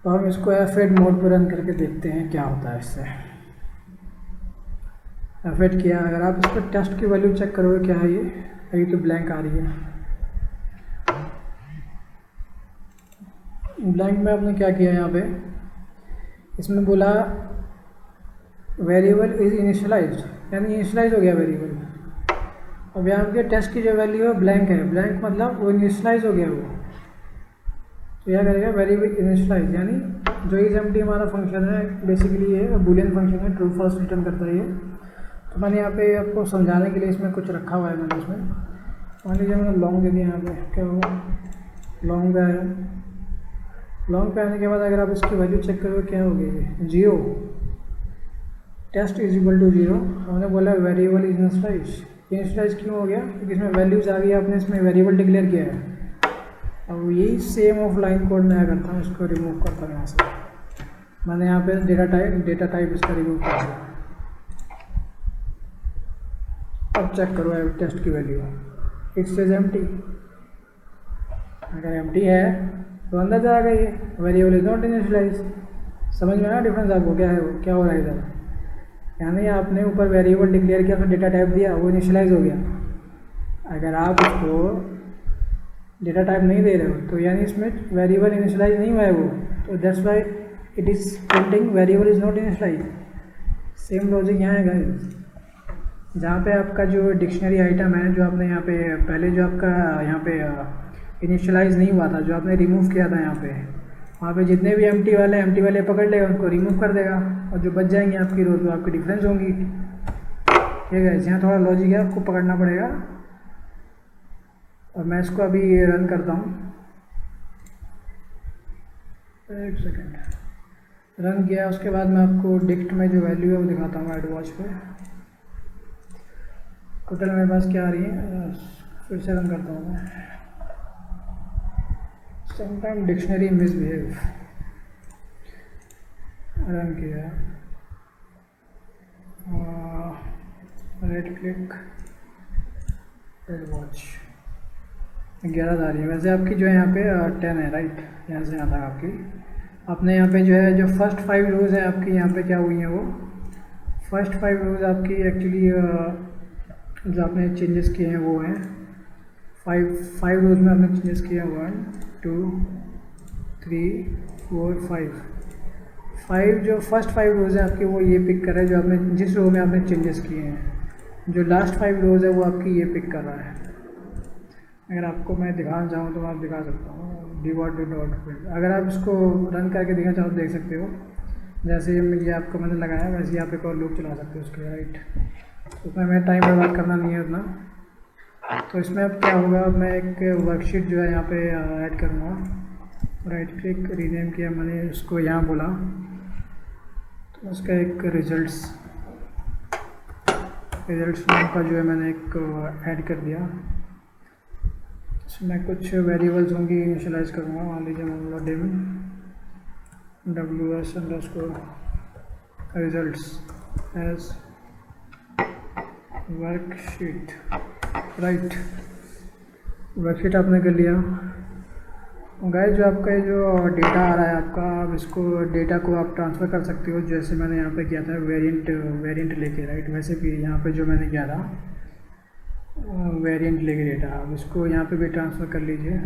तो हम इसको F8 मोड पर रन करके देखते हैं क्या होता है इससे। F8 किया, अगर आप इस पर टेस्ट की वैल्यू चेक करोगे क्या है ये तो ब्लैंक आ रही है। ब्लैंक में आपने क्या किया यहाँ पे, इसमें बोला वेरिएबल इज इनिशियलाइज्ड, यानी इनिशियलाइज हो गया वेरिएबल। अब यहाँ पे टेस्ट की जो वैल्यू है ब्लैंक है, ब्लैंक मतलब वो इनिशियलाइज हो गया वो, तो यह करेगा वेरिएबल इनिशियलाइज, यानी जो इज एम्प्टी हमारा फंक्शन है बेसिकली ये बूलियन फंक्शन है, ट्रू फॉल्स रिटर्न करता है ये। तो मैंने यहाँ पे आपको समझाने के लिए इसमें कुछ रखा हुआ है मैंने इसमें, मान लीजिए मैंने लॉन्ग दे दिया यहाँ पे, क्या हुआ लॉन्ग पे आया, लॉन्ग पे आने के बाद अगर आप इसकी वैल्यू चेक करोगे क्या हो गई 0, टेस्ट इज इक्वल टू 0। हमने बोला वेरिएबल इनिशियलाइज, इनिशियलाइज क्यों हो गया क्योंकि इसमें वैल्यूज आ गई, आपने इसमें वेरिएबल डिक्लेयर किया है। अब यही सेम ऑफ लाइन कोड मैं करता हूँ, इसको रिमूव करता हूँ यहाँ से, मैंने यहाँ पे डेटा टाइप इसका रिमूव कर दिया। अब चेक करो टेस्ट की वैल्यू, इट्स इज एम्प्टी, अगर एम्प्टी है तो अंदर जा गई है, वेरिएबल इज नॉट इनिशियलाइज। समझ में आया डिफरेंस आपको, क्या है वो क्या हो रहा है इधर, यानी आपने ऊपर वेरिएबल डिक्लेयर किया, फिर डेटा टाइप दिया, वो इनिशियलाइज हो गया। अगर आप उसको डेटा टाइप नहीं दे रहे हो तो यानी इसमें वेरिएबल इनिशियलाइज नहीं हुआ है वो, तो that's why it is printing variable is not initialise. Same logic यहाँ है गाइस, जहाँ पे आपका जो डिक्शनरी आइटम है जो आपने यहाँ पे पहले जो आपका यहाँ पे इनिशियलाइज नहीं हुआ था, जो आपने रिमूव किया था यहाँ पे, वहाँ पे जितने भी एम्प्टी वाले पकड़ लेगा उनको रिमूव कर देगा, और जो बच जाएंगे आपकी रो तो आपकी डिफरेंस होंगी। ठीक है, यहाँ थोड़ा लॉजिक है, आपको पकड़ना पड़ेगा। और मैं इसको अभी रन करता हूँ, एक सेकेंड, रन किया उसके बाद मैं आपको डिक्ट में जो वैल्यू है वो दिखाता हूँ एड वॉच पे। टोटल मेरे पास क्या आ रही है, फिर से रन करता हूँ मैं। समटाइम डिक्शनरी मिसबिहेव, रन किया, राइट क्लिक, एड वॉच, 11 आ रही है। वैसे आपकी जो है यहाँ पे 10 है, राइट, यहाँ से यहाँ तक आपकी। आपने यहाँ पे जो है जो फर्स्ट 5 रोज़ है आपकी यहाँ पे क्या हुई हैं, वो फर्स्ट 5 रोज़ आपकी एक्चुअली जो आपने चेंजेस किए हैं वो हैं 5 रोज़ में आपने चेंजेस किए हैं 1 2 3 4 5 जो फर्स्ट 5 रोज़ है आपकी वो ये पिक कर रहा है, जो आपने जिस रो में आपने चेंजेस किए हैं। जो लास्ट 5 रोज़ है वो आपकी ये पिक कर रहा है। अगर आपको मैं दिखाना चाहूँ तो आप दिखा सकता हूँ डिवॉट डॉट फिल्ड। अगर आप इसको रन करके देखना चाहो तो देख सकते हो, जैसे ये आपको मैंने लगाया वैसे आप एक और लूप चला सकते हो उसके, राइट। उसमें मैं टाइम बर्बाद करना नहीं है उतना। तो इसमें अब क्या होगा, मैं एक वर्कशीट जो है यहाँ पे ऐड करूँगा, राइट क्लिक, रीनेम किया मैंने उसको, यहाँ बोला तो उसका एक रिजल्ट्स नाम का जो है मैंने एक ऐड कर दिया। इसमें कुछ वेरिएबल्स होंगी इनिशियलाइज करूँगा, मान लीजिए मैं बोला dim WS underscore results as worksheet, right. Worksheet आपने कर लिया। गाइस जो आपका जो डेटा आ रहा है आपका, आप इसको डेटा को आप ट्रांसफ़र कर सकते हो, जैसे मैंने यहाँ पे किया था वेरिएंट लेके, राइट। वैसे भी यहाँ पे जो मैंने किया था वेरिएंट लेके डेटा, आप इसको यहाँ पे भी ट्रांसफ़र कर लीजिए।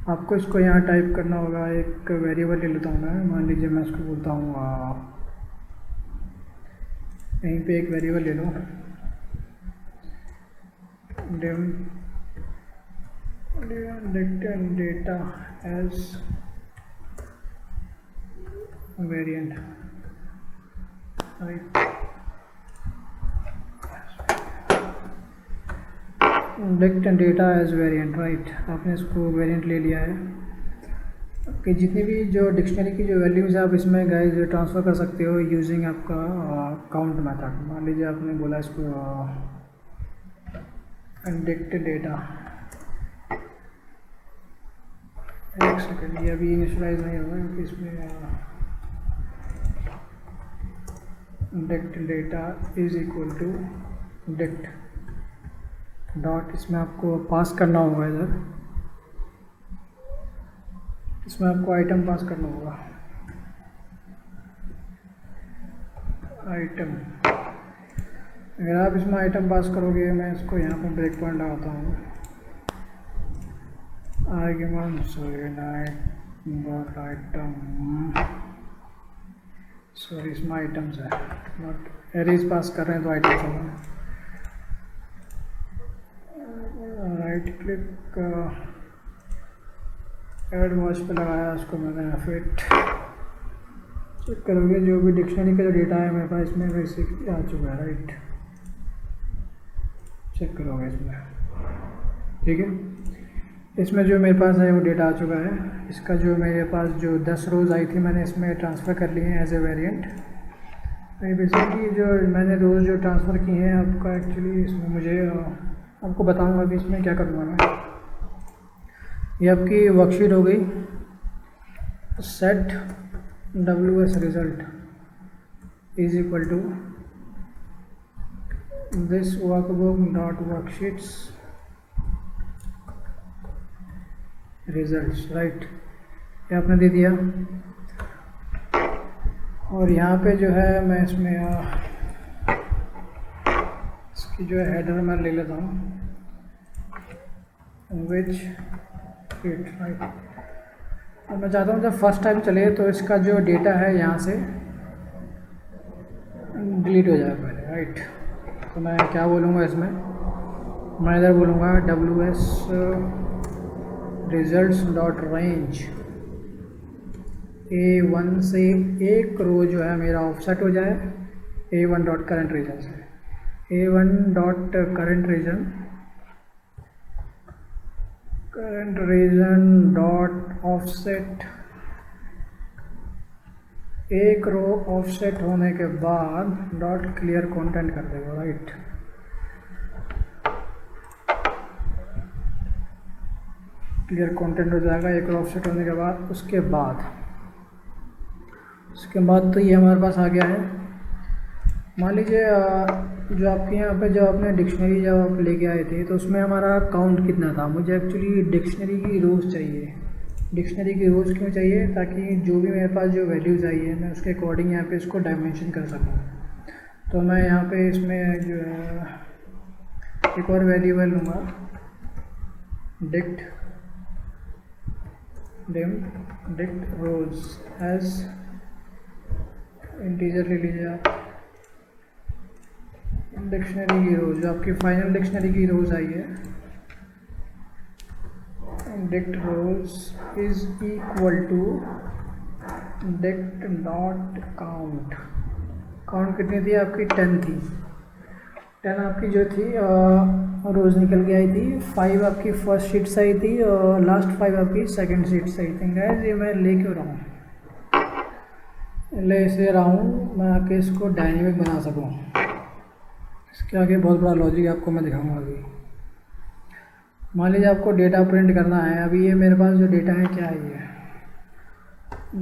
आपको इसको यहाँ टाइप करना होगा, एक वेरिएबल ले लेता हूँ मैं, मान लीजिए मैं इसको बोलता हूँ यहीं पे एक वेरिएबल ले लो, data as variant, right. Dict data as variant, right. आपने इसको वेरिएंट ले लिया है कि जितनी भी जो डिक्शनरी की जो वैल्यूज़ है आप इसमें गाइस ट्रांसफ़र कर सकते हो यूजिंग आपका काउंट मेथड। मान लीजिए आपने बोला इसको डिक्ट डेटा, एक सेकेंड, ये अभी इनिशियलाइज नहीं होगा क्योंकि इसमें dict data is equal to dict dot, इसमें आपको पास करना होगा, इधर इसमें आपको आइटम पास करना होगा, आइटम। अगर आप इसमें आइटम पास करोगे, मैं इसको यहाँ पर ब्रेक पॉइंट लगाता हूँ, आर्ग्यूमेंट डॉट आइटम सॉरी इसमें आइटम्स है, नॉट एरेज पास कर रहे हैं तो आइटम्स होंगे। राइट क्लिक ऐड वॉच पे लगाया, उसको मैंने फिट चेक करोगे जो भी डिक्शनरी का जो डेटा है मेरे पास इसमें वैसे आ चुका है। राइट चेक करोगे इसमें, ठीक है। इसमें जो मेरे पास है वो डेटा आ चुका है। इसका जो मेरे पास जो 10 रोज़ आई थी मैंने इसमें ट्रांसफ़र कर लिए हैं एज ए वेरिएंट। बेसिकली जो मैंने रोज़ जो ट्रांसफ़र किए हैं आपका एक्चुअली इसमें मुझे आपको बताऊंगा कि इसमें क्या करूँगा मैं। ये आपकी वर्कशीट हो गई। Set WS result is equal to this workbook dot worksheets results. Right ये आपने दे दिया। और यहाँ पे जो है मैं इसमें इसकी जो है हेडर मैं ले लेता हूँ विच फिट। राइट और मैं चाहता हूँ जब फर्स्ट टाइम चले तो इसका जो डेटा है यहाँ से डिलीट हो जाए पहले। राइट तो मैं क्या बोलूँगा इसमें, मैं इधर बोलूँगा WS results dot range A1 से एक रो जो है मेरा ऑफसेट हो जाए A1 डॉट करेंट रीजन से। A1 dot current region dot offset, एक रो ऑफसेट होने के बाद डॉट क्लियर कंटेंट कर देगा। राइट क्लियर कंटेंट हो जाएगा एक रो ऑफसेट होने के बाद। उसके बाद तो ये हमारे पास आ गया है। मान लीजिए जो आपके यहाँ पे जब आपने डिक्शनरी जब आप लेके आए थे तो उसमें हमारा काउंट कितना था। मुझे एक्चुअली डिक्शनरी की रोज़ चाहिए। डिक्शनरी की रोज़ क्यों चाहिए, ताकि जो भी मेरे पास जो वैल्यूज़ आई है मैं उसके अकॉर्डिंग यहाँ पे इसको डायमेंशन कर सकूँ। तो मैं यहाँ पे इसमें जो है एक और वेरिएबल लूँगा डिक्ट रोज़ एज इंटीजर ले लीजिए आप। डिक्शनरी की रोज़ जो आपकी फाइनल डिक्शनरी की रोज़ आई है dict rows is equal to dict dot count. Count कितनी थी आपकी 10 थी। 10 आपकी जो थी रोज़ निकल के आई थी। 5 आपकी फर्स्ट शीट से आई थी और लास्ट 5 आपकी सेकंड शीट से आई थी। गाइस ये मैं ले क्यों रहा हूँ, ले इसे रहा हूँ मैं आके इसको डायनेमिक बना सकूँ। इसके आगे बहुत बड़ा लॉजिक आपको मैं दिखाऊंगा अभी। मान लीजिए आपको डेटा प्रिंट करना है। अभी ये मेरे पास जो डेटा है क्या है, ये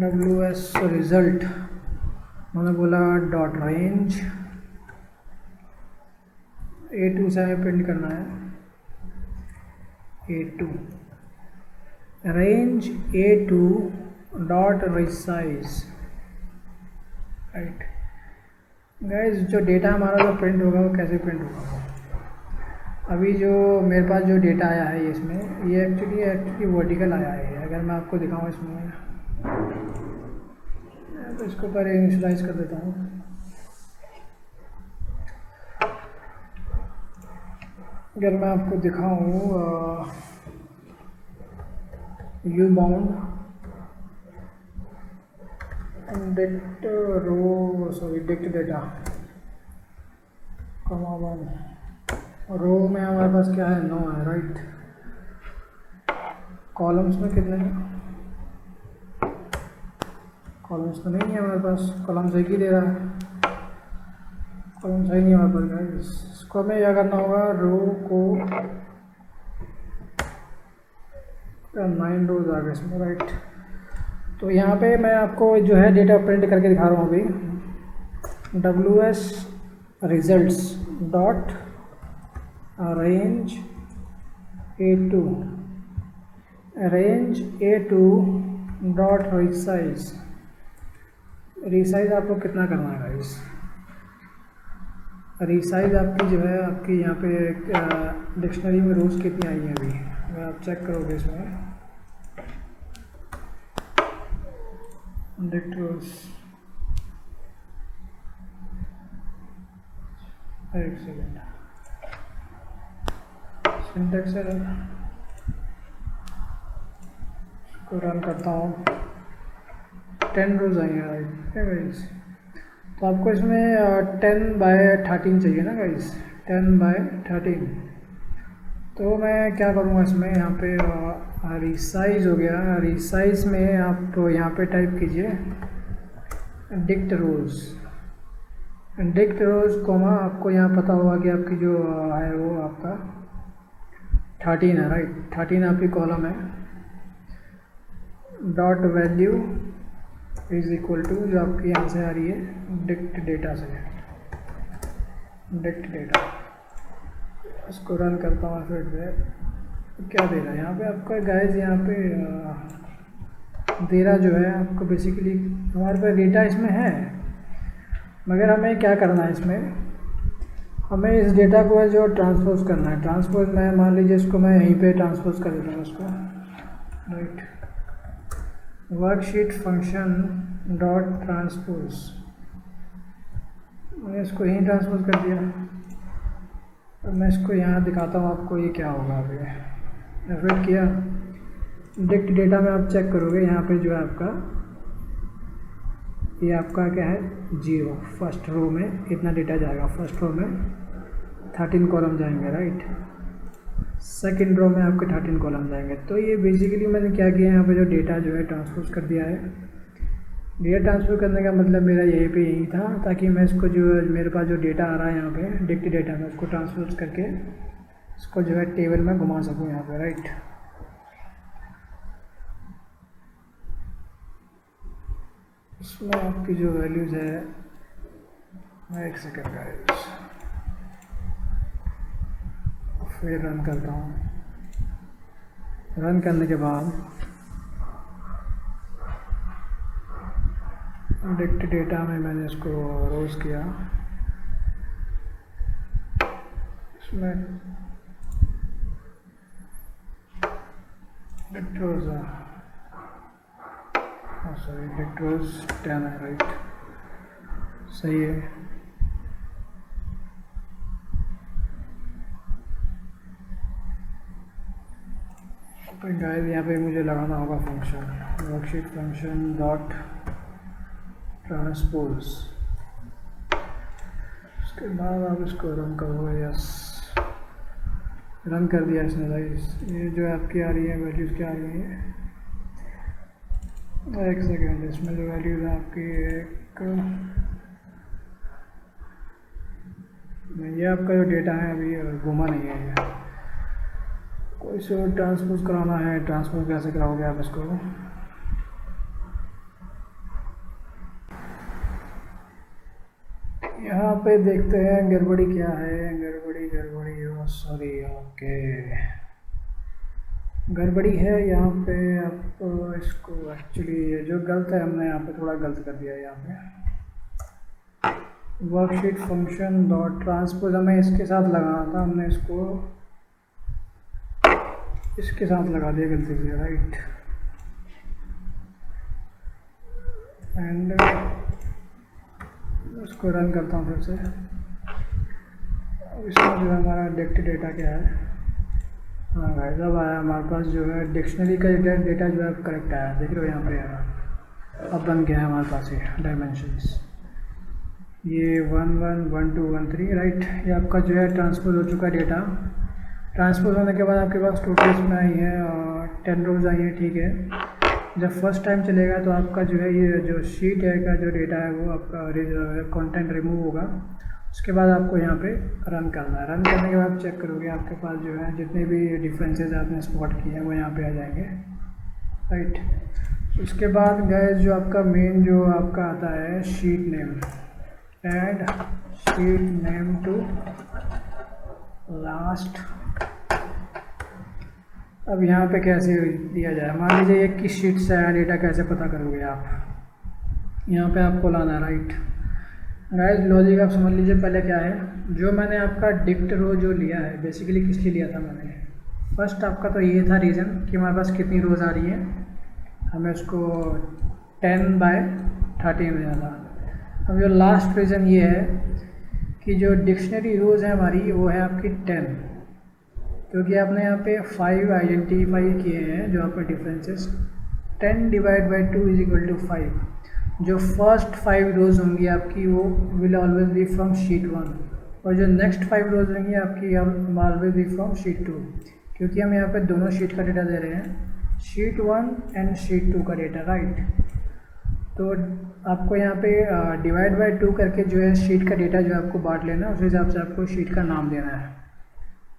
WS रिज़ल्ट मैंने बोला डॉट रेंज A2 से हमें प्रिंट करना है। A2 range A2 dot resize. Right guys जो डेटा हमारा जो प्रिंट होगा वो कैसे प्रिंट होगा। अभी जो मेरे पास जो डेटा आया है इसमें ये एक्चुअली वर्टिकल आया है। अगर मैं आपको दिखाऊँ इसमें तो इसको पहले इनिशियलाइज कर देता हूँ। अगर मैं आपको दिखाऊँ you bound dict dict data comma 1 रो में हमारे पास क्या है 9 है। राइट कॉलम्स में कितने हैं, कॉलम्स तो नहीं है हमारे पास। कॉलम्स एक ही दे रहा है, कॉलम सही नहीं हमारे पास। इसको हमें क्या करना होगा, रो को 9 रोज आ गए इसमें। राइट तो यहाँ पे मैं आपको जो है डेटा प्रिंट करके दिखा रहा हूँ अभी। WS results dot range A2 dot resize. Resize आपको कितना करना है गाइस। रिसाइज आपकी जो है आपकी यहाँ पे डिक्शनरी में रोज़ कितनी आई है अभी अगर आप चेक करोगे इसमें डिक्ट रोज़ एक सेकेंड, सिंटेक्स एरर, इसको रन करता हूँ। 10 रोज आएंगे राइट है गाइस। तो आपको इसमें 10/13 चाहिए ना गाइस, 10/13। तो मैं क्या करूँगा इसमें, यहाँ पे रिसाइज हो गया, रिसाइज में आप यहाँ पे टाइप कीजिए डिक्ट रोज, डिक्ट रोज कोमा, आपको यहाँ पता होगा कि आपकी जो है वो आपका 13 है राइट, 13 आपकी कॉलम है। Dot value is equal to जो आपकी यहाँ से आ रही है डिक्ट डेटा से, डिक्ट डेटा। इसको रन करता हूँ फिर से, क्या दे रहा है यहाँ पे आपका गाइस, यहाँ पे दे रहा जो है आपको बेसिकली हमारे पास डेटा इसमें है, मगर हमें क्या करना है इसमें, हमें इस डेटा को है जो ट्रांसपोज करना है। ट्रांसपोज मैं मान लीजिए इसको मैं यहीं पे ट्रांसपोज कर देता हूँ इसको right, worksheet function dot transpose, मैंने इसको यहीं ट्रांसपोज कर दिया। अब मैं इसको यहाँ दिखाता हूँ आपको ये क्या होगा। अभी एफर्ट किया, डिक्ट डेटा में आप चेक करोगे यहाँ पे जो है आपका, ये आपका क्या है 0, फर्स्ट रो में इतना डेटा जाएगा, फर्स्ट रो में 13 कॉलम जाएंगे राइट, सेकंड रो में आपके 13 कॉलम जाएंगे। तो ये बेसिकली मैंने क्या किया, यहाँ पे जो डेटा जो है ट्रांसपोज कर दिया है। डेटा ट्रांसफर करने का मतलब मेरा यही था, ताकि मैं इसको जो मेरे पास जो डेटा आ रहा है यहाँ पे डिक्ट डेटा में, उसको ट्रांसफर करके इसको जो है टेबल में घुमा सकूँ यहाँ पे राइट। इसमें आपकी जो वैल्यूज़ है, मैं एक सेकेंड का फिर रन करता हूँ। रन करने के बाद डिक्ट डेटा में मैंने इसको रोज किया, इसमें डिक्ट रोज सॉरी डिक्ट रोज 10 है राइट, सही है। तो गाइस यहाँ पे मुझे लगाना होगा function, worksheet function dot transpose, उसके बाद आप इसको रन करोगे। यस, रन कर दिया इसने गाइस। ये जो आपकी आ रही है वैल्यूज़ क्या आ रही है, एक सेकेंड, इसमें जो वैल्यूज़ है आपकी ये आपका जो डेटा है अभी घुमा नहीं है, ये कोई से ट्रांसपोज कराना है। ट्रांसपोज कैसे कराओगे आप इसको, यहाँ पे देखते हैं गड़बड़ी क्या है। गड़बड़ी हो सॉरी ओके, गड़बड़ी है यहाँ पे। आप इसको एक्चुअली जो गलत है, हमने यहाँ पे थोड़ा गलत कर दिया है। यहाँ पे वर्कशीट फंक्शन डॉट ट्रांसपोज हमें इसके साथ लगाना था, हमने इसको इसके साथ लगा दिया गलती से राइट। एंड उसको रन करता हूँ फिर से। अब इसमें जो है हमारा डिक्ट डेटा क्या है, हाँ गाइस अब आया हमारे पास जो है डिक्शनरी का डेटा जो है करेक्ट आया, देख रहे हो यहाँ पे आया। अब बन गया है हमारे पास ये डायमेंशंस, ये 1 1 1 2 1 3 राइट। ये आपका जो है ट्रांसपोज हो चुका है डेटा। ट्रांसपोज होने के बाद आपके पास टोटल इसमें आई है 10 रोज आई है, ठीक है। जब फर्स्ट टाइम चलेगा तो आपका जो है ये जो शीट है का जो डेटा है वो आपका कंटेंट रिमूव होगा। उसके बाद आपको यहाँ पे रन करना है। रन करने के बाद चेक करोगे आपके पास जो है जितने भी डिफरेंसेस आपने स्पॉट किए हैं वो यहाँ पे आ जाएंगे राइट। उसके बाद गैस जो आपका मेन जो आपका आता है sheet name, add sheet name to last. अब यहाँ पे कैसे दिया जाए, मान लीजिए ये किस शीट से आया डेटा, कैसे पता करोगे आप, यहाँ पे आपको लाना है राइट। गाइस लॉजिक आप समझ लीजिए पहले क्या है। जो मैंने आपका डिक्ट रो जो लिया है बेसिकली किस लिए लिया था मैंने, फर्स्ट आपका तो ये था रीज़न कि हमारे पास कितनी रोज़ आ रही है, हमें उसको 10/13 देना था। अब जो लास्ट रीज़न ये है कि जो डिक्शनरी रोज़ है हमारी वो है आपकी 10, क्योंकि आपने यहाँ पे 5 आइडेंटिफाई किए हैं जो आपका differences. 10 divide by 2 is equal to 5। जो फर्स्ट 5 रोज़ होंगी आपकी वो will always be from sheet 1, और जो नेक्स्ट 5 रोज़ होंगी आपकी ऑलवेज बी फ्रॉम शीट 2, क्योंकि हम यहाँ पे दोनों शीट का डेटा दे रहे हैं, शीट 1 एंड शीट 2 का डेटा, राइट। तो आपको यहाँ पे डिवाइड बाय 2 करके जो है शीट का डेटा जो आपको बांट लेना है, उस हिसाब से आपको शीट का नाम देना है।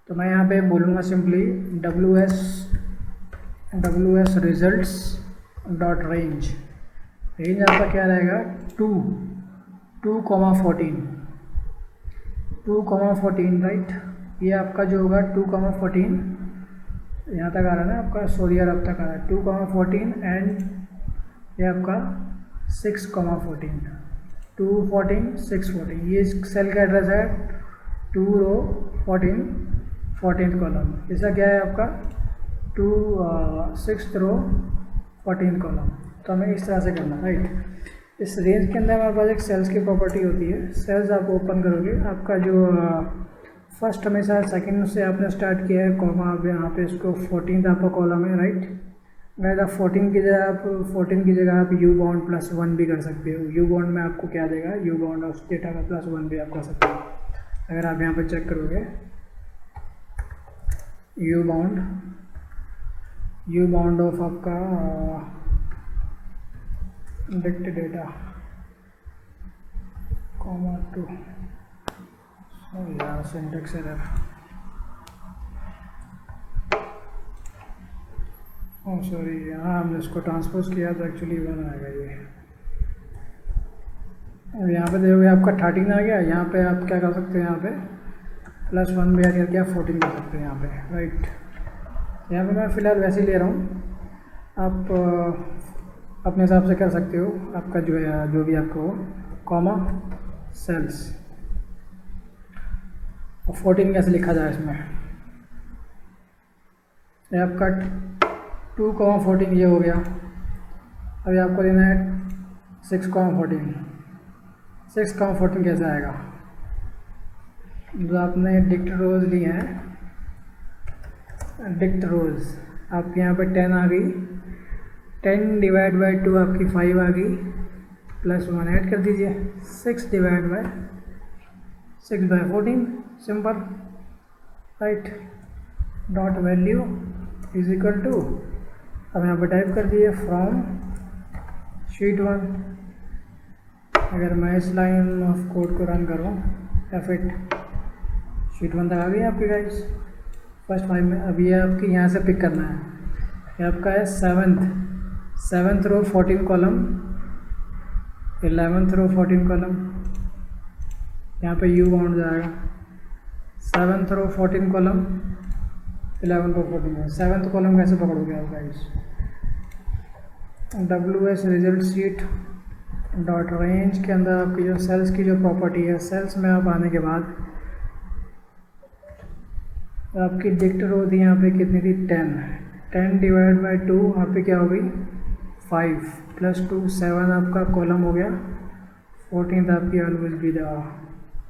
तो मैं यहाँ पे बोलूँगा simply WS results dot range. Range आपका क्या रहेगा 2,14 राइट। ये आपका जो होगा 2,14 यहाँ तक आ रहा है ना आपका, सॉरी यार अब तक आ रहा है 2,14 एंड ये आपका 6,14, 214 614। ये सेल का एड्रेस है 2 रो 14th कॉलम। इसका क्या है आपका 6th रो 14th कॉलम। तो हमें इस तरह से करना, राइट। इस रेंज के अंदर हमारे पास एक सेल्स की प्रॉपर्टी होती है। सेल्स आप ओपन करोगे, आपका जो फर्स्ट हमेशा सेकंड से आपने स्टार्ट किया है, कॉमा आप यहाँ पे इसको 14th आपका कॉलम है, राइट। गाइस आप 14 की जगह आप यू बाउंड +1 भी कर सकते हो। यू बाउंड में आपको क्या देगा, यू बाउंड ऑफ डेटा का +1 भी आप कर सकते हो। अगर आप यहाँ पे चेक करोगे यू बाउंड ऑफ आपका डिक्ट डेटा कॉमा 2, यार सिंटेक्स एरर, ओह सॉरी, यहाँ हमने इसको ट्रांसपोज किया तो एक्चुअली 1 आएगा ये। यहाँ पे देखोगे आपका 13 आ गया। यहाँ पे आप क्या कर सकते हैं, यहाँ पे +1 भी ऐड करके आप 14 कर सकते हैं यहाँ पे, राइट। यहाँ पे मैं फ़िलहाल वैसे ही ले रहा हूँ, आप अपने हिसाब से कर सकते हो। आपका जो है जो भी आपको कॉमा सेल्स, और 14 कैसे लिखा जाए इसमें, ये आपका 2,14 ये हो गया। अभी आपको देना है 6,14। 6,14 कैसे आएगा, जो आपने डिक्ट रोज़ ली हैं, डिक्ट रोज़ आपके यहाँ पे 10 आ गई। 10 डिवाइड बाई 2 आपकी 5 आ गई, +1 ऐड कर दीजिए। 6 divide by 6/14 simple, right. Dot value is equal to, अब यहाँ पर टाइप कर दिए फ्रॉम शीट 1। अगर मैं इस लाइन ऑफ कोड को रन करूँ, F8, शीट 1 तक आ गई आपकी गाइस फर्स्ट 5 में। अब ये आपकी यहाँ से पिक करना है, ये आपका है 7th रो 14 कॉलम, 11th रो 14 कॉलम, यहाँ पे यू बाउंड जाएगा। 7th रो 14 कॉलम, 11th रो 14, 7th कॉलम कैसे पकड़ोगे आप guys, WS result sheet dot range के अंदर आपकी जो सेल्स की जो प्रॉपर्टी है, सेल्स में आप आने के बाद आपकी डिक्ट रो थी यहाँ पे कितनी थी 10 डिवाइड बाई 2 यहाँ पे क्या हो गई 5 +2 7 आपका कॉलम हो गया। 14th आपकी ऑलवेज बी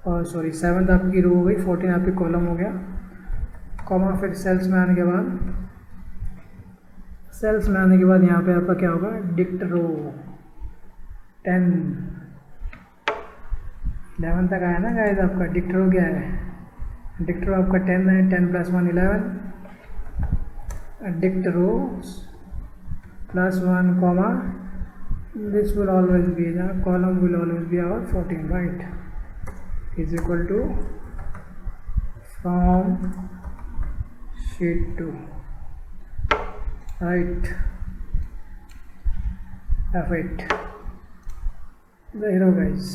और सॉरी 7th आपकी रो हो गई, 14 आपकी कॉलम हो गया, कॉमा फिर सेल्स में आने के बाद यहाँ पे आपका क्या होगा डिक्ट रो 10 11 तक आया ना गाइस। आपका डिक्ट रो क्या है, डिक्ट रो आपका 10 है, 10 +1 11, dict row +1 comma this will always be the column will always be our 14, right, is equal to from sheet 2, right, F8। देख लो गाइस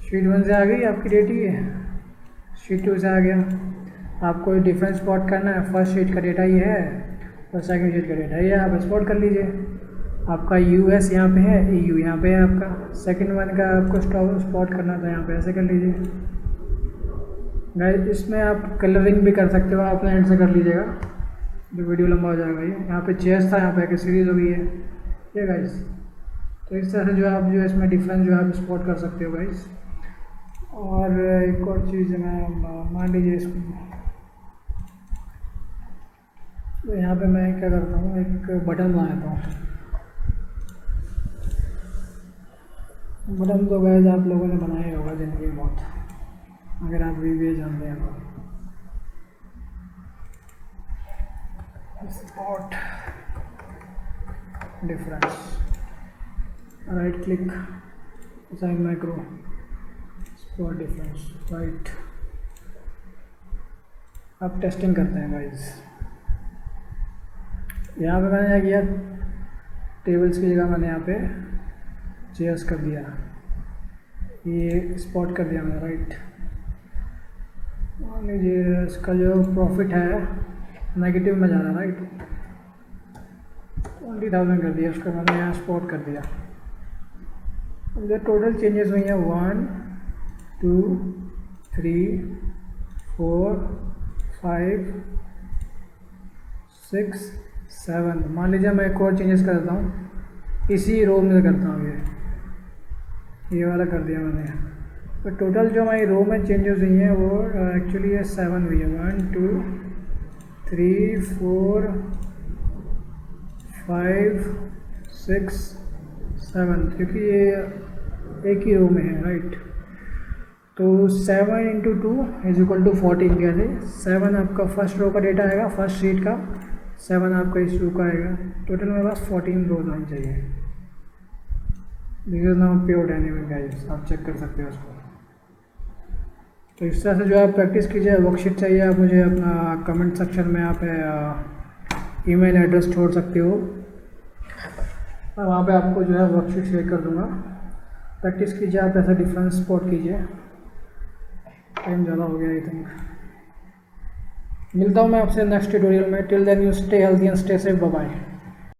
शीट 1 से आ गई आपकी डेट, ही है शीट 2 से आ गया। आपको डिफरेंस स्पॉट करना है, फर्स्ट शीट का डेटा ये है और सेकंड शीट का डेटा ये है, आप स्पॉट कर लीजिए। आपका US यहाँ पे है, EU यहाँ पे है, आपका सेकंड वन का आपको स्पॉट करना था, यहाँ पे ऐसे कर लीजिए गाइस। इसमें आप कलरिंग भी कर सकते हो, अपने एंड से कर लीजिएगा, जो वीडियो लंबा हो जाएगा। ये यहाँ पे चेस था, यहाँ पे एक सीरीज़ हो गई है ये गाइस। तो इस तरह से जो आप जो इसमें डिफरेंस जो आप स्पॉट कर सकते हो गाइस। और एक और चीज़ मैं मान लीजिए इसको, तो यहाँ पे मैं क्या करता हूँ, एक बटन बना लेता हूँ। बटन तो गाइस आप लोगों ने बनाया ही होगा ज़िंदगी में बहुत, अगर आप VBA जानते हैं तो। Spot difference, right click, sign micro, spot difference, right. अब टेस्टिंग करते हैं गाइस। यहाँ पे मैंने क्या किया, टेबल्स की जगह मैंने यहाँ पे चेयर्स कर दिया, ये स्पॉट कर दिया मैंने, राइट। मान लीजिए इसका जो प्रॉफिट है नेगेटिव में जा रहा है, राइट, 20,000 कर दिया, उसका मैंने यहाँ स्पॉट कर दिया। जो टोटल चेंजेस हुई हैं 1 2 3 4 5 6 7। मान लीजिए मैं एक और चेंजेस करता हूँ, इसी रो में करता हूँ, ये वाला कर दिया मैंने। तो टोटल जो हमारी रो में चेंजेस हुई हैं वो एक्चुअली ये 7 हुई है, 1 2 3 4 5 6 7, क्योंकि ये एक ही रो में है, राइट। तो 7 × 2 = 14, कैसे 7 आपका फर्स्ट रो का डेटा आएगा, फर्स्ट शीट का, 7 आपका इस रो का आएगा। टोटल मेरे पास 14 रोज आनी चाहिए। This is now pure dynamic guys, आप चेक कर सकते हो उसको। तो इस तरह से जो आप प्रैक्टिस कीजिए। वर्कशीट चाहिए आप मुझे अपना कमेंट सेक्शन में आप ईमेल एड्रेस छोड़ सकते हो, और वहाँ पे आपको जो है वर्कशीट शेयर कर दूँगा। प्रैक्टिस कीजिए आप, ऐसा डिफरेंस स्पॉट कीजिए। टाइम ज़्यादा हो गया आई थिंक। मिलता हूँ मैं आपसे नेक्स्ट ट्यूटोरियल में। Till then you stay healthy and stay safe, bye bye.